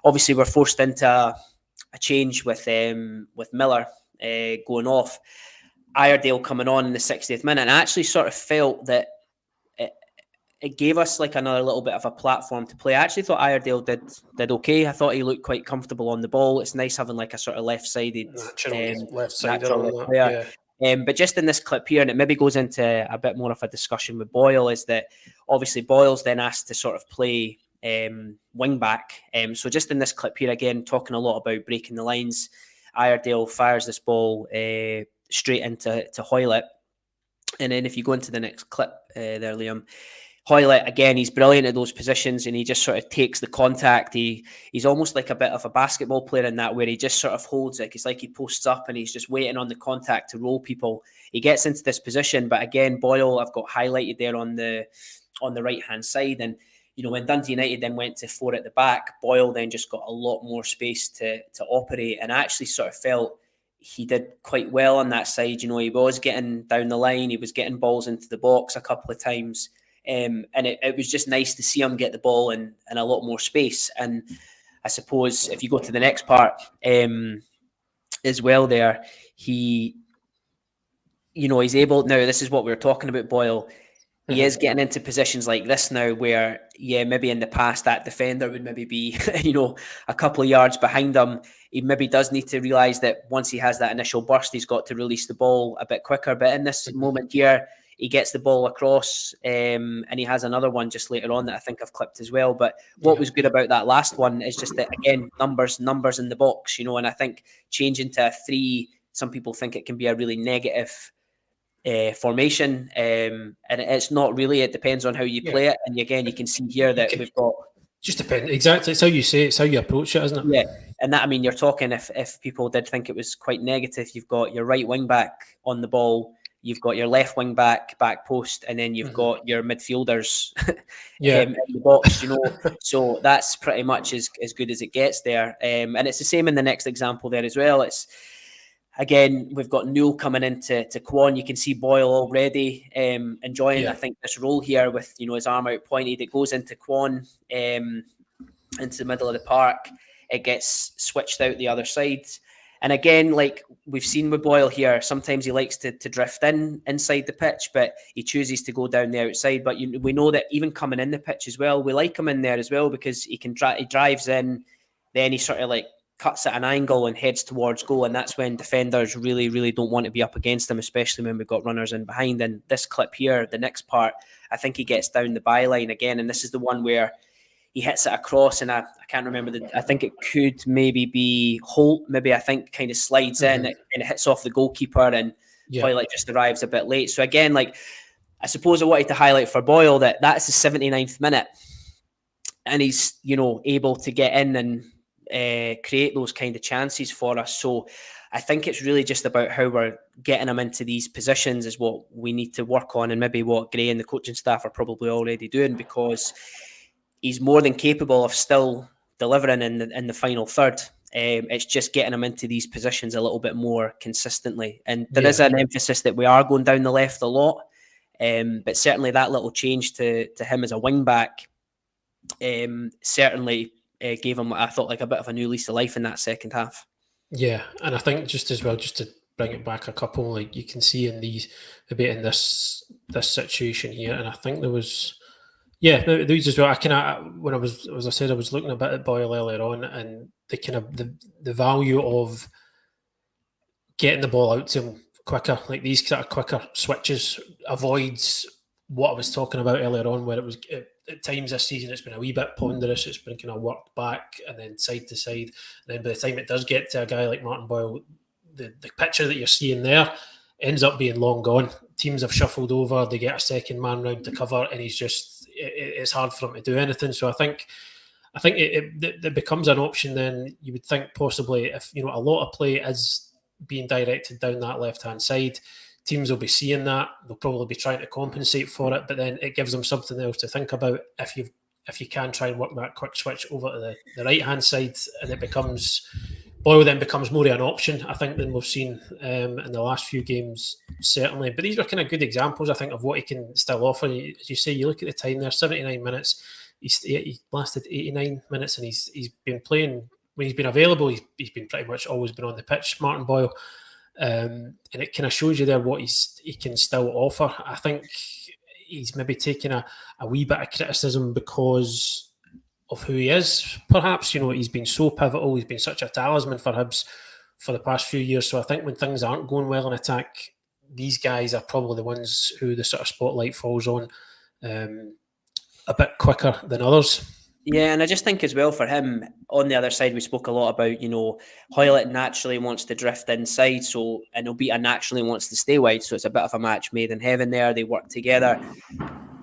Speaker 2: obviously we're forced into a change with Miller going off, Iredale coming on in the 60th minute, and I actually sort of felt that it gave us like another little bit of a platform to play. I actually thought Iredale did okay. I thought he looked quite comfortable on the ball. It's nice having like a sort of left-sided natural player. But just in this clip here, and it maybe goes into a bit more of a discussion with Boyle, is that obviously Boyle's then asked to sort of play wing back. So just in this clip here, again, talking a lot about breaking the lines, Iredale fires this ball straight into Hoylett. And then if you go into the next clip there, Liam, Hoylett, again, he's brilliant at those positions, and he just sort of takes the contact. He's almost like a bit of a basketball player in that, where he just sort of holds it. It's like he posts up and he's just waiting on the contact to roll people. He gets into this position, but again, Boyle, I've got highlighted there on the right-hand side. And, when Dundee United then went to 4 at the back, Boyle then just got a lot more space to operate. And I actually sort of felt he did quite well on that side. He was getting down the line. He was getting balls into the box a couple of times. And it was just nice to see him get the ball in a lot more space. And I suppose if you go to the next part as well there, he's able, now this is what we were talking about, Boyle. He is getting into positions like this now where, maybe in the past that defender would maybe be, a couple of yards behind him. He maybe does need to realise that once he has that initial burst, he's got to release the ball a bit quicker. But in this moment here, he gets the ball across and he has another one just later on that I think I've clipped as well. But what was good about that last one is just that, again, numbers in the box, and I think changing to a 3, some people think it can be a really negative formation, and it's not really. It depends on how you play it. And again, you can see here that we've got
Speaker 1: just depends exactly. It's how you say it, it's how you approach it, isn't it?
Speaker 2: Yeah, and that, I mean, you're talking if people did think it was quite negative, you've got your right wing back on the ball, you've got your left wing back post, and then you've got your midfielders in the box. So that's pretty much as good as it gets there. And it's the same in the next example there as well. It's again, we've got Newell coming into Kwon. You can see Boyle already enjoying, I think, this role here with, his arm out pointed. It goes into Kwon, into the middle of the park. It gets switched out the other side. And again, like we've seen with Boyle here, sometimes he likes to drift inside the pitch, but he chooses to go down the outside. But we know that even coming in the pitch as well, we like him in there as well because he drives in, then he sort of like cuts at an angle and heads towards goal, and that's when defenders really, really don't want to be up against him, especially when we've got runners in behind. And this clip here, the next part, I think he gets down the byline again, and this is the one where he hits it across, and I can't remember, I think it could maybe be Holt, maybe I think kind of slides in and it hits off the goalkeeper, and Boyle just arrives a bit late. So again, like I suppose I wanted to highlight for Boyle that that's the 79th minute, and he's, able to get in and create those kind of chances for us. So I think it's really just about how we're getting him into these positions is what we need to work on, and maybe what Gray and the coaching staff are probably already doing, because he's more than capable of still delivering in the final third. It's just getting him into these positions a little bit more consistently. And there is an emphasis that we are going down the left a lot, but certainly that little change to him as a wing back certainly gave him, I thought, like a bit of a new lease of life in that second half.
Speaker 1: Yeah, and I think just as well, just to bring it back a couple, like you can see in these, maybe in this situation here, and I think there was, these as well. I kind of, when I was, as I said, I was looking a bit at Boyle earlier on, and the kind of the value of getting the ball out to him quicker, like these sort of quicker switches, avoids what I was talking about earlier on, where it was at times this season it's been a wee bit ponderous, it's been kind of worked back and then side to side, and then by the time it does get to a guy like Martin Boyle, the picture that you're seeing there ends up being long gone. Teams have shuffled over, they get a second man round to cover, and it's hard for him to do anything. So I think it becomes an option. Then you would think possibly if a lot of play is being directed down that left hand side, teams will be seeing that, they'll probably be trying to compensate for it, but then it gives them something else to think about if you can try and work that quick switch over to the right hand side, and Boyle then becomes more of an option, I think, than we've seen in the last few games, certainly. But these were kind of good examples, I think, of what he can still offer. As you say, you look at the time there, 79 minutes. He lasted 89 minutes, and he's been playing when he's been available. He's been pretty much always been on the pitch, Martin Boyle. And it kind of shows you there what he can still offer. I think he's maybe taking a wee bit of criticism because of who he is, perhaps. He's been so pivotal, he's been such a talisman for Hibs for the past few years. So I think when things aren't going well in attack, these guys are probably the ones who the sort of spotlight falls on a bit quicker than others.
Speaker 2: Yeah, and I just think as well for him, on the other side, we spoke a lot about, Hoylett naturally wants to drift inside, and Obita naturally wants to stay wide, so it's a bit of a match made in heaven there. They work together.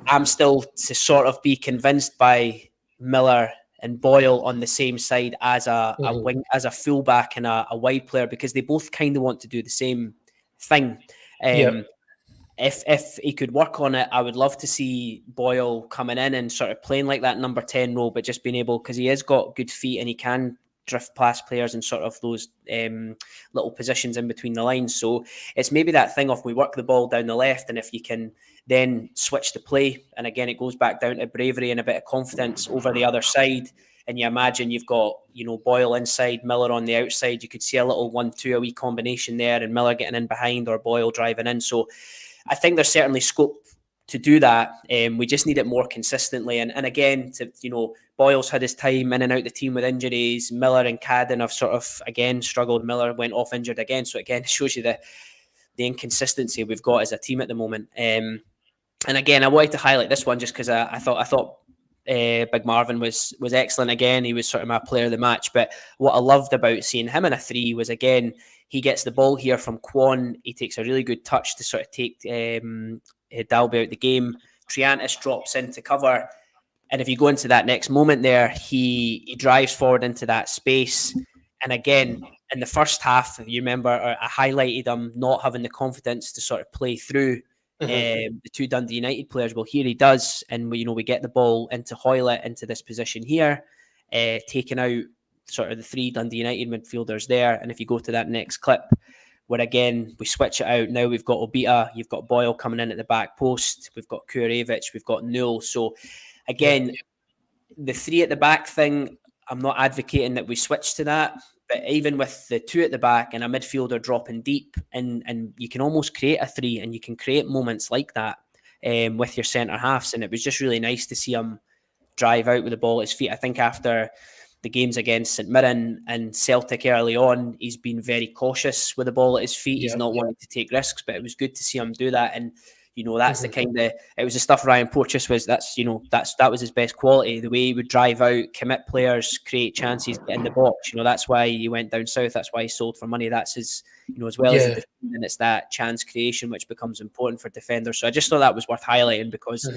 Speaker 2: I'm still to sort of be convinced by Miller and Boyle on the same side as a wing, as a fullback and a wide player, because they both kind of want to do the same thing. If he could work on it, I would love to see Boyle coming in and sort of playing like that number 10 role, but just being able, because he has got good feet and he can drift past players and sort of those little positions in between the lines. So it's maybe that thing of we work the ball down the left, and if you can then switch the play, and again, it goes back down to bravery and a bit of confidence over the other side. And you imagine you've got, Boyle inside, Miller on the outside. You could see a little 1-2 a wee combination there, and Miller getting in behind or Boyle driving in. So I think there's certainly scope to do that. We just need it more consistently. And again, Boyle's had his time in and out the team with injuries. Miller and Cadden have sort of, again, struggled. Miller went off injured again. So again, it shows you the inconsistency we've got as a team at the moment. And again, I wanted to highlight this one just because I thought Big Marvin was excellent again. He was sort of my player of the match. But what I loved about seeing him in a 3 was, again, he gets the ball here from Kwon. He takes a really good touch to sort of take Dalby out the game. Triantis drops into cover. And if you go into that next moment there, he drives forward into that space. And again, in the first half, you remember I highlighted him not having the confidence to sort of play through the 2 Dundee United players. Well, here he does, and we get the ball into Hoylett into this position here, taking out sort of the 3 Dundee United midfielders there. And if you go to that next clip, where again we switch it out, now we've got Obita, you've got Boyle coming in at the back post, we've got Kurevich, we've got Newell. So again, the 3 at the back thing, I'm not advocating that we switch to that. But even with the 2 at the back and a midfielder dropping deep, and you can almost create a 3, and you can create moments like that with your centre halves. And it was just really nice to see him drive out with the ball at his feet. I think after the games against St Mirren and Celtic early on, he's been very cautious with the ball at his feet. He's not wanting to take risks, but it was good to see him do that. And that's the kind of, it was the stuff Ryan Porteous was. That was his best quality. The way he would drive out, commit players, create chances, get in the box. That's why he went down south. That's why he sold for money. That's his, as well as the defending, it's that chance creation which becomes important for defenders. So I just thought that was worth highlighting because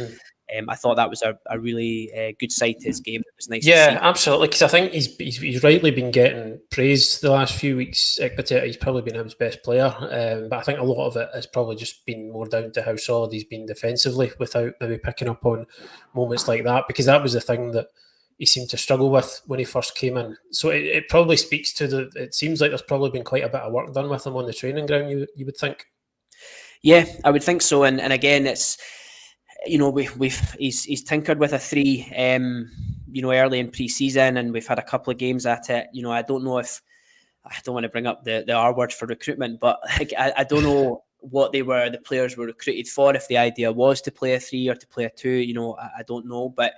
Speaker 2: I thought that was a really good side to his game. It was nice to see.
Speaker 1: Yeah, absolutely. Because I think he's rightly been getting praise the last few weeks. He's probably been his best player, but I think a lot of it has probably just been more down to how solid he's been defensively, without maybe picking up on moments like that. Because that was the thing that he seemed to struggle with when he first came in. So it probably speaks to it seems like there's probably been quite a bit of work done with him on the training ground. You would think.
Speaker 2: Yeah, I would think so. And again, it's. He's tinkered with a 3, early in pre-season, and we've had a couple of games at it. I don't know if I don't want to bring up the R word for recruitment, but I don't know what the players were recruited for. If the idea was to play a 3 or to play a 2, I don't know. But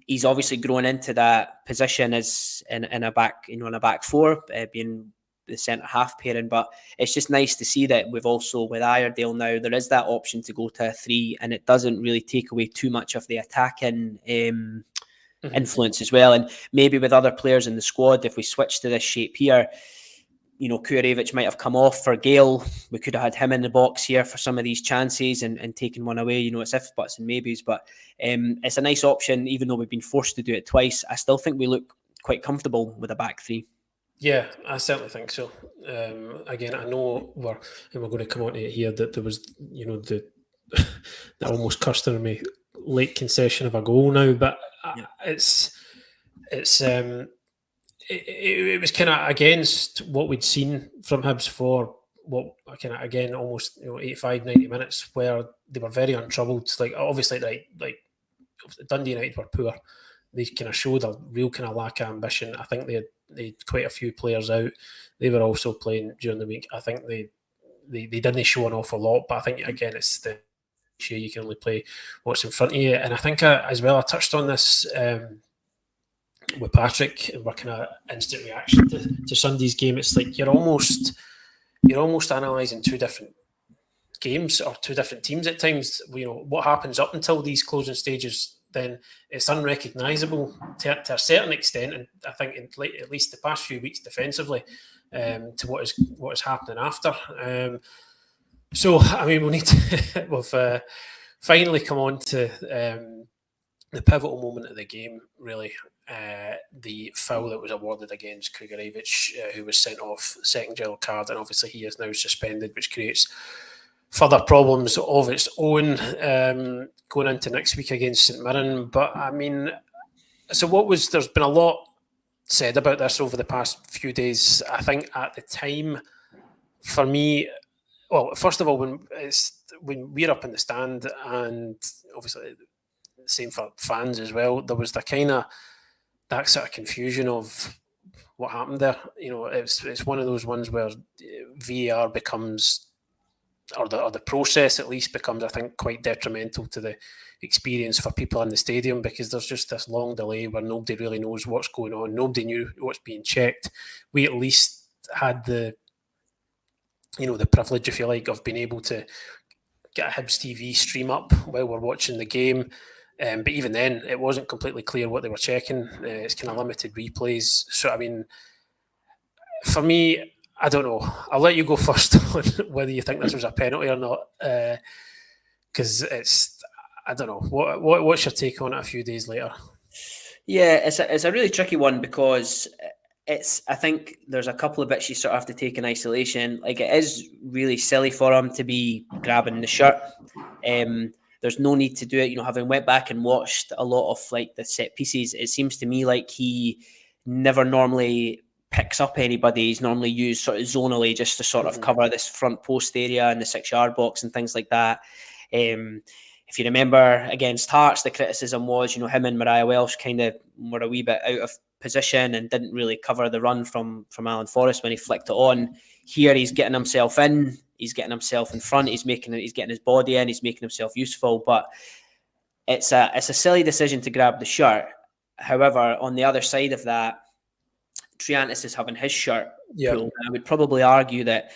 Speaker 2: he's obviously grown into that position as in a back, in a back 4, being the centre half pairing. But it's just nice to see that we've also, with Iredale now, there is that option to go to a 3, and it doesn't really take away too much of the attacking influence as well. And maybe with other players in the squad, if we switch to this shape here, Kurevich might have come off for Gale. We could have had him in the box here for some of these chances and taken one away. It's if, buts and maybes, but it's a nice option. Even though we've been forced to do it twice, I still think we look quite comfortable with a back 3.
Speaker 1: Yeah, I certainly think so. Again, I know we're going to come on to it here that there was, the almost customary late concession of a goal now, but it was kind of against what we'd seen from Hibs for what kind of, again, almost 85, 90 minutes, where they were very untroubled. Like, obviously, like Dundee United were poor. They kind of showed a real kind of lack of ambition. I think they had quite a few players out. They were also playing during the week. I think they didn't show an awful lot, but I think, again, it's the issue. You can only play what's in front of you. And I think as well, I touched on this with Patrick, and we're kind of instant reaction to Sunday's game. It's like you're almost analysing 2 different games or 2 different teams at times. What happens up until these closing stages, then it's unrecognisable to a certain extent, and I think at least the past few weeks defensively, to what is happening after. So I mean, we need to we've finally come on to the pivotal moment of the game. Really, the foul that was awarded against Kurevich, who was sent off, second yellow card, and obviously he is now suspended, which creates further problems of its own going into next week against St Mirren. But I mean, so there's been a lot said about this over the past few days. I think at the time, for me, well, first of all, when we're up in the stand, and obviously the same for fans as well, there was the kind of that sort of confusion of what happened there. It's one of those ones where VAR becomes, or the process at least becomes, I think, quite detrimental to the experience for people in the stadium, because there's just this long delay where nobody really knows what's going on. Nobody knew what's being checked. We at least had the privilege, if you like, of being able to get a Hibs TV stream up while we're watching the game. But even then, it wasn't completely clear what they were checking. It's kind of limited replays. So, I mean, for me, I don't know. I'll let you go first on whether you think this was a penalty or not, because I don't know. What's your take on it a few days later?
Speaker 2: Yeah, it's a really tricky one, because I think there's a couple of bits you sort of have to take in isolation. Like, it is really silly for him to be grabbing the shirt. There's no need to do it. Having went back and watched a lot of like the set pieces, it seems to me like he never normally picks up anybody. He's normally used sort of zonally just to sort of cover this front post area and the 6-yard box and things like that. If you remember against Hearts, the criticism was, him and Mariah Welsh kind of were a wee bit out of position and didn't really cover the run from Alan Forrest when he flicked it on. Here he's getting himself in, he's getting himself in front, he's getting his body in, he's making himself useful. But it's a silly decision to grab the shirt. However, on the other side of that, Triantis is having his shirt pulled. And I would probably argue that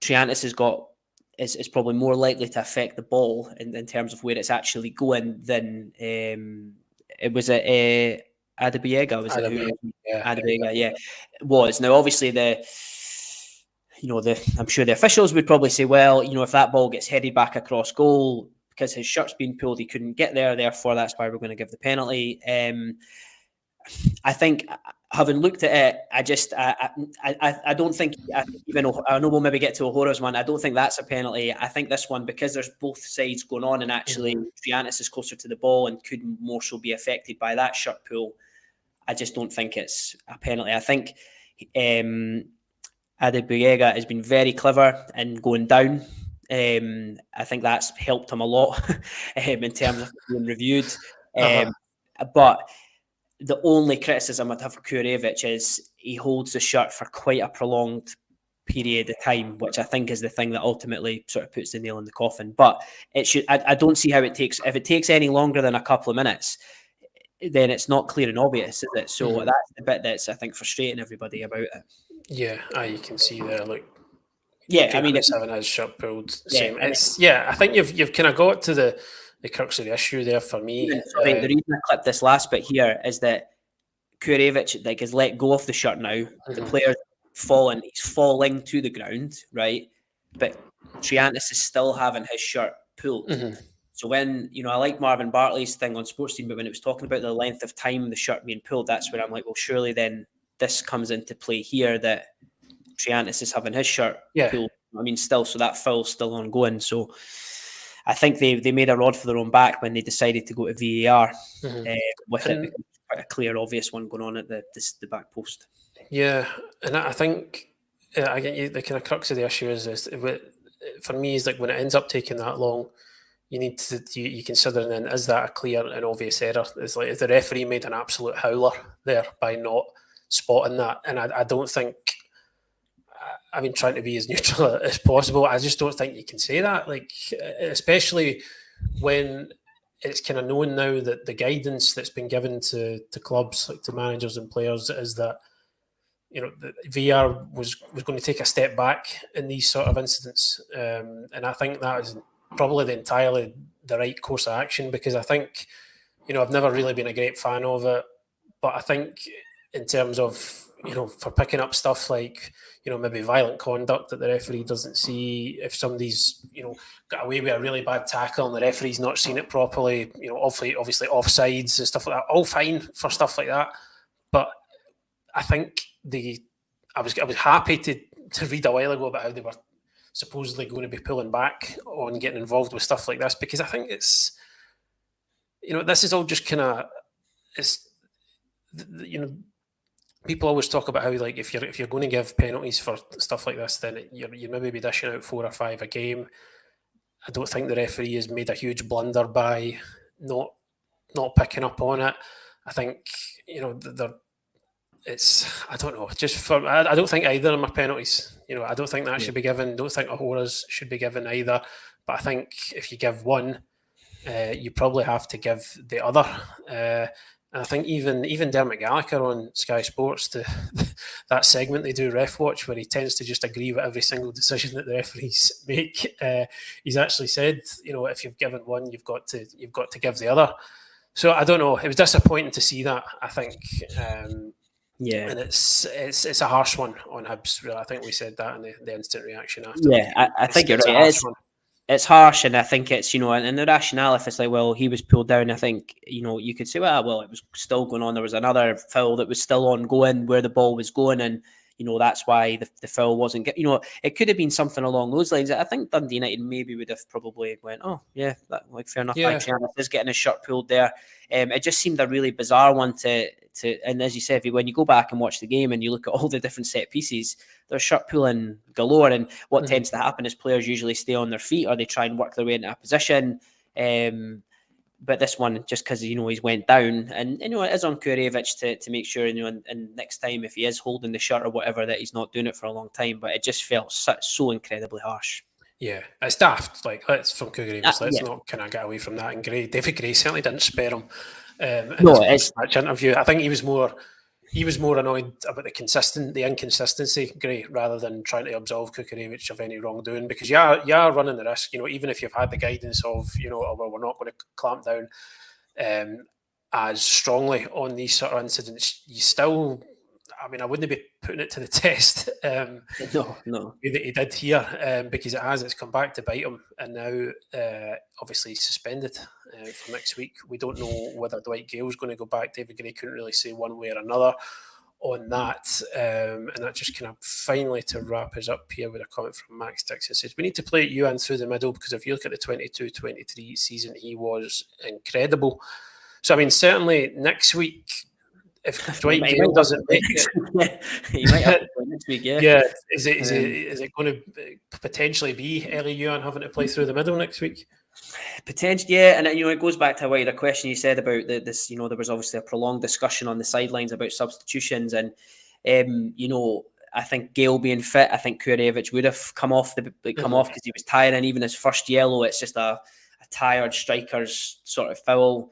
Speaker 2: Triantis is probably more likely to affect the ball in terms of where it's actually going than it was at Adebiega. Was it Adebiega? Yeah, it was. Now, obviously, I'm sure the officials would probably say, well, if that ball gets headed back across goal, because his shirt's been pulled, he couldn't get there. Therefore, that's why we're going to give the penalty. I think, having looked at it, I don't think, even though I know we'll maybe get to O'Hara's one, I don't think that's a penalty. I think this one, because there's both sides going on, and actually Triantis is closer to the ball and could more so be affected by that shirt pull, I just don't think it's a penalty. I think Adebiega has been very clever in going down. I think that's helped him a lot in terms of being reviewed. But the only criticism I'd have for Kurevich is he holds the shirt for quite a prolonged period of time, which I think is the thing that ultimately sort of puts the nail in the coffin. But it should. I don't see how if it takes any longer than a couple of minutes, then it's not clear and obvious, is it? So that's the bit that's, I think, frustrating everybody about it.
Speaker 1: Yeah, you can see there. Look,
Speaker 2: I mean,
Speaker 1: it's having his shirt pulled. Same. I think you've kind of got to the crux of the issue there for me.
Speaker 2: The reason I clipped this last bit here is that Kurevich has let go of the shirt now. The player's fallen. He's falling to the ground, right? But Triantis is still having his shirt pulled. So when, I like Marvin Bartley's thing on Sports Team, but when it was talking about the length of time the shirt being pulled, that's where I'm like, well, surely then this comes into play here, that Triantis is having his shirt pulled. I mean, still, so that foul's still ongoing. So I think they made a rod for their own back when they decided to go to VAR with it. Quite a clear, obvious one going on at the back post.
Speaker 1: Yeah, and I think I get you. The kind of crux of the issue is for me is like when it ends up taking that long, you need to you consider then, is that a clear and obvious error? It's like, is the referee made an absolute howler there by not spotting that? And I don't think. I mean, trying to be as neutral as possible, I just don't think you can say that. Like, especially when it's kind of known now that the guidance that's been given to clubs, like to managers and players, is that the VR was going to take a step back in these sort of incidents, and I think that is probably entirely the right course of action, because I think I've never really been a great fan of it, but I think in terms of for picking up stuff like maybe violent conduct that the referee doesn't see, if somebody's got away with a really bad tackle and the referee's not seen it properly, obviously offsides and stuff like that, all fine for stuff like that. But I think I was happy to read a while ago about how they were supposedly going to be pulling back on getting involved with stuff like this, because I think it's this is all just kind of people always talk about how, like, if you're going to give penalties for stuff like this, then you maybe be dishing out 4 or 5 a game. I don't think the referee has made a huge blunder by not picking up on it. I think, I don't know. I don't think either of them are penalties. I don't think that should be given. Don't think Ahora's should be given either. But I think if you give one, you probably have to give the other. And I think even Dermot Gallagher on Sky Sports, that segment they do, Ref Watch, where he tends to just agree with every single decision that the referees make. He's actually said, if you've given one, you've got to give the other. So I don't know. It was disappointing to see that, I think. And it's a harsh one on Hibs. I think we said that in the instant reaction after.
Speaker 2: Yeah, I think you're right. It's harsh, and I think it's, and the rationale, if it's like, well, he was pulled down, I think, you could say, well, it was still going on. There was another foul that was still ongoing where the ball was going, and that's why the foul wasn't get. It could have been something along those lines. I think Dundee United maybe would have probably went, oh yeah, fair enough. Yeah. Is getting his shirt pulled there. It just seemed a really bizarre one to, and as you said, when you go back and watch the game and you look at all the different set pieces, there's shirt pulling galore. And what tends to happen is players usually stay on their feet or they try and work their way into a position. But this one, just because he's went down, and it is on Kurevich to make sure, and next time if he is holding the shirt or whatever, that he's not doing it for a long time. But it just felt so incredibly harsh.
Speaker 1: Yeah, it's daft. Like, let's from Kurevich, let's not kind of get away from that. And David Gray certainly didn't spare him. In his match interview, I think he was more annoyed about the inconsistency, Gray, rather than trying to absolve Kukurevich of any wrongdoing, because you are running the risk, even if you've had the guidance of, we're not going to clamp down as strongly on these sort of incidents, you still, I wouldn't be putting it to the test.
Speaker 2: No.
Speaker 1: He did here, because it's come back to bite him, and now obviously he's suspended for next week. We don't know whether Dwight Gale's going to go back. David Gray couldn't really say one way or another on that. And that just kind of finally, to wrap us up here with a comment from Max Dixon, says, we need to play Yuan through the middle, because if you look at the 22-23 season, he was incredible. So, certainly next week, if Dwight Gale doesn't make it,
Speaker 2: he might have to play next week.
Speaker 1: Yeah. Is it going to potentially be Ellie Yuan having to play through the middle next week?
Speaker 2: Potentially, yeah. And it goes back to the question you said about this. There was obviously a prolonged discussion on the sidelines about substitutions, and I think Gale being fit, I think Kurevich would have come off because he was tiring. Even his first yellow, it's just a tired striker's sort of foul.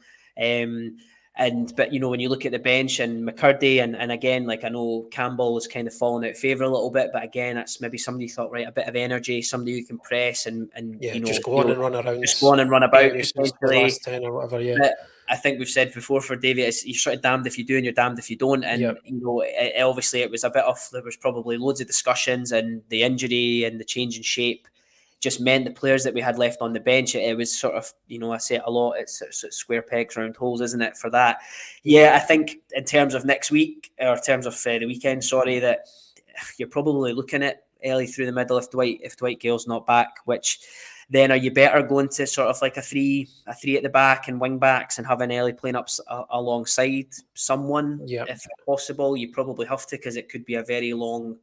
Speaker 2: But when you look at the bench and McCurdy and again, I know Campbell was kind of falling out of favour a little bit, but again, it's maybe somebody thought, right, a bit of energy, somebody who can press and
Speaker 1: just go on and run around,
Speaker 2: just go on and run about.
Speaker 1: Last 10 or whatever, yeah.
Speaker 2: But I think we've said before for David, you're sort of damned if you do and you're damned if you don't. And obviously it was a bit of, there was probably loads of discussions, and the injury and the change in shape just meant the players that we had left on the bench, it was sort of, I say it a lot, it's square pegs, round holes, isn't it, for that? Yeah, I think in terms of next week, or in terms of the weekend, that you're probably looking at Ellie through the middle if Dwight Gale's not back, which then are you better going to sort of like a three at the back and wing backs and having Ellie playing up alongside someone? If possible, you probably have to, because it could be a very long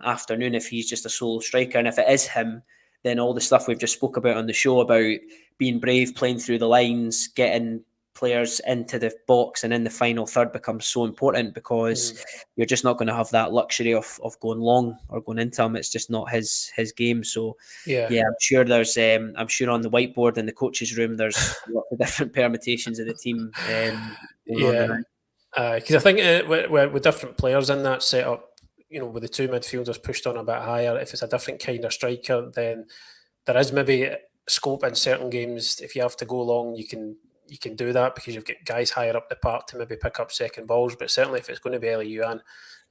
Speaker 2: afternoon if he's just a solo striker. And if it is him, then all the stuff we've just spoke about on the show about being brave, playing through the lines, getting players into the box and in the final third becomes so important, because you're just not going to have that luxury of going long or going into him. It's just not his game. So yeah, I'm sure there's I'm sure on the whiteboard in the coach's room there's lots of different permutations of the team.
Speaker 1: Because I think with different players in that setup, with the two midfielders pushed on a bit higher, if it's a different kind of striker, then there is maybe scope in certain games. If you have to go long, you can do that, because you've got guys higher up the park to maybe pick up second balls. But certainly if it's going to be Ellie Yuan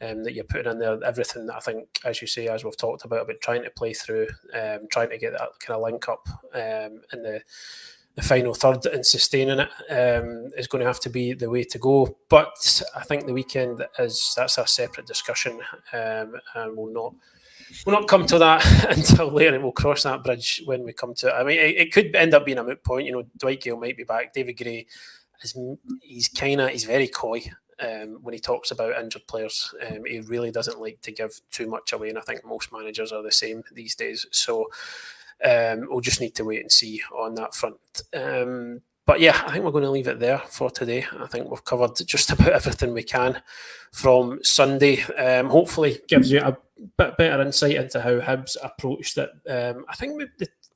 Speaker 1: that you're putting in there, everything that I think, as you say, as we've talked about trying to play through, trying to get that kind of link up in the final third and sustaining it is going to have to be the way to go. But I think the weekend that's a separate discussion, and we'll not come to that until later. We'll cross that bridge when we come to it. It could end up being a moot point. Dwight Gale might be back. David Gray he's very coy. when he talks about injured players. He really doesn't like to give too much away, and I think most managers are the same these days. So we'll just need to wait and see on that front. But yeah, I think we're going to leave it there for today. I think we've covered just about everything we can from Sunday. Hopefully gives you a bit better insight into how Hibs approached it. I think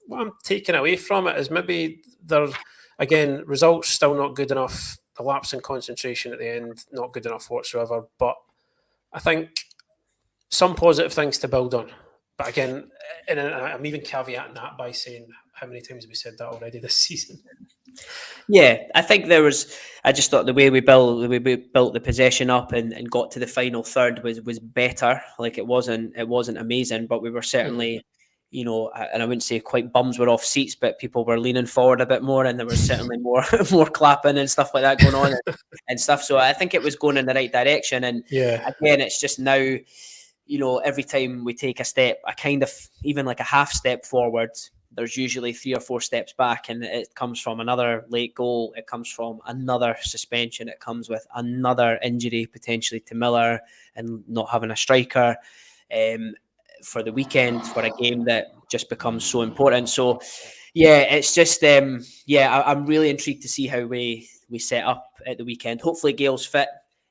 Speaker 1: what I'm taking away from it is maybe again, results still not good enough. The lapse in concentration at the end, not good enough whatsoever. But I think some positive things to build on. But again, and I'm even caveating that by saying how many times have we said that already this season?
Speaker 2: Yeah, I think I just thought the way we built the possession up and got to the final third was better. Like it wasn't amazing, but we were certainly, and I wouldn't say quite bums were off seats, but people were leaning forward a bit more, and there was certainly more clapping and stuff like that going on and stuff. So I think it was going in the right direction. And again, it's just now, every time we take a step, even like a half step forward, there's usually 3 or 4 steps back, and it comes from another late goal. It comes from another suspension. It comes with another injury potentially to Miller and not having a striker for the weekend for a game that just becomes so important. So, yeah, it's just I'm really intrigued to see how we set up at the weekend. Hopefully, Gail's fit.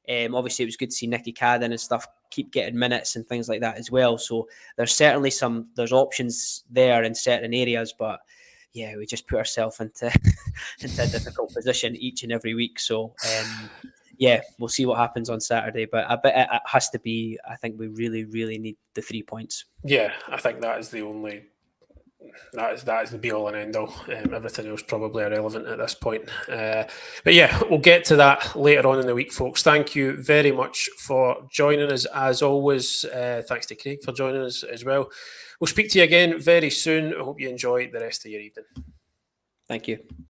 Speaker 2: Obviously, it was good to see Nicky Cadden and stuff keep getting minutes and things like that as well. So there's certainly there's options there in certain areas, but yeah, we just put ourselves into a difficult position each and every week. So yeah, we'll see what happens on Saturday, but I bet it has to be. I think we really, really need the 3 points.
Speaker 1: Yeah, I think that is the only. That is the be all and end all. Everything else probably irrelevant at this point. But yeah, we'll get to that later on in the week, folks. Thank you very much for joining us as always. Thanks to Craig for joining us as well. We'll speak to you again very soon. I hope you enjoy the rest of your evening.
Speaker 2: Thank you.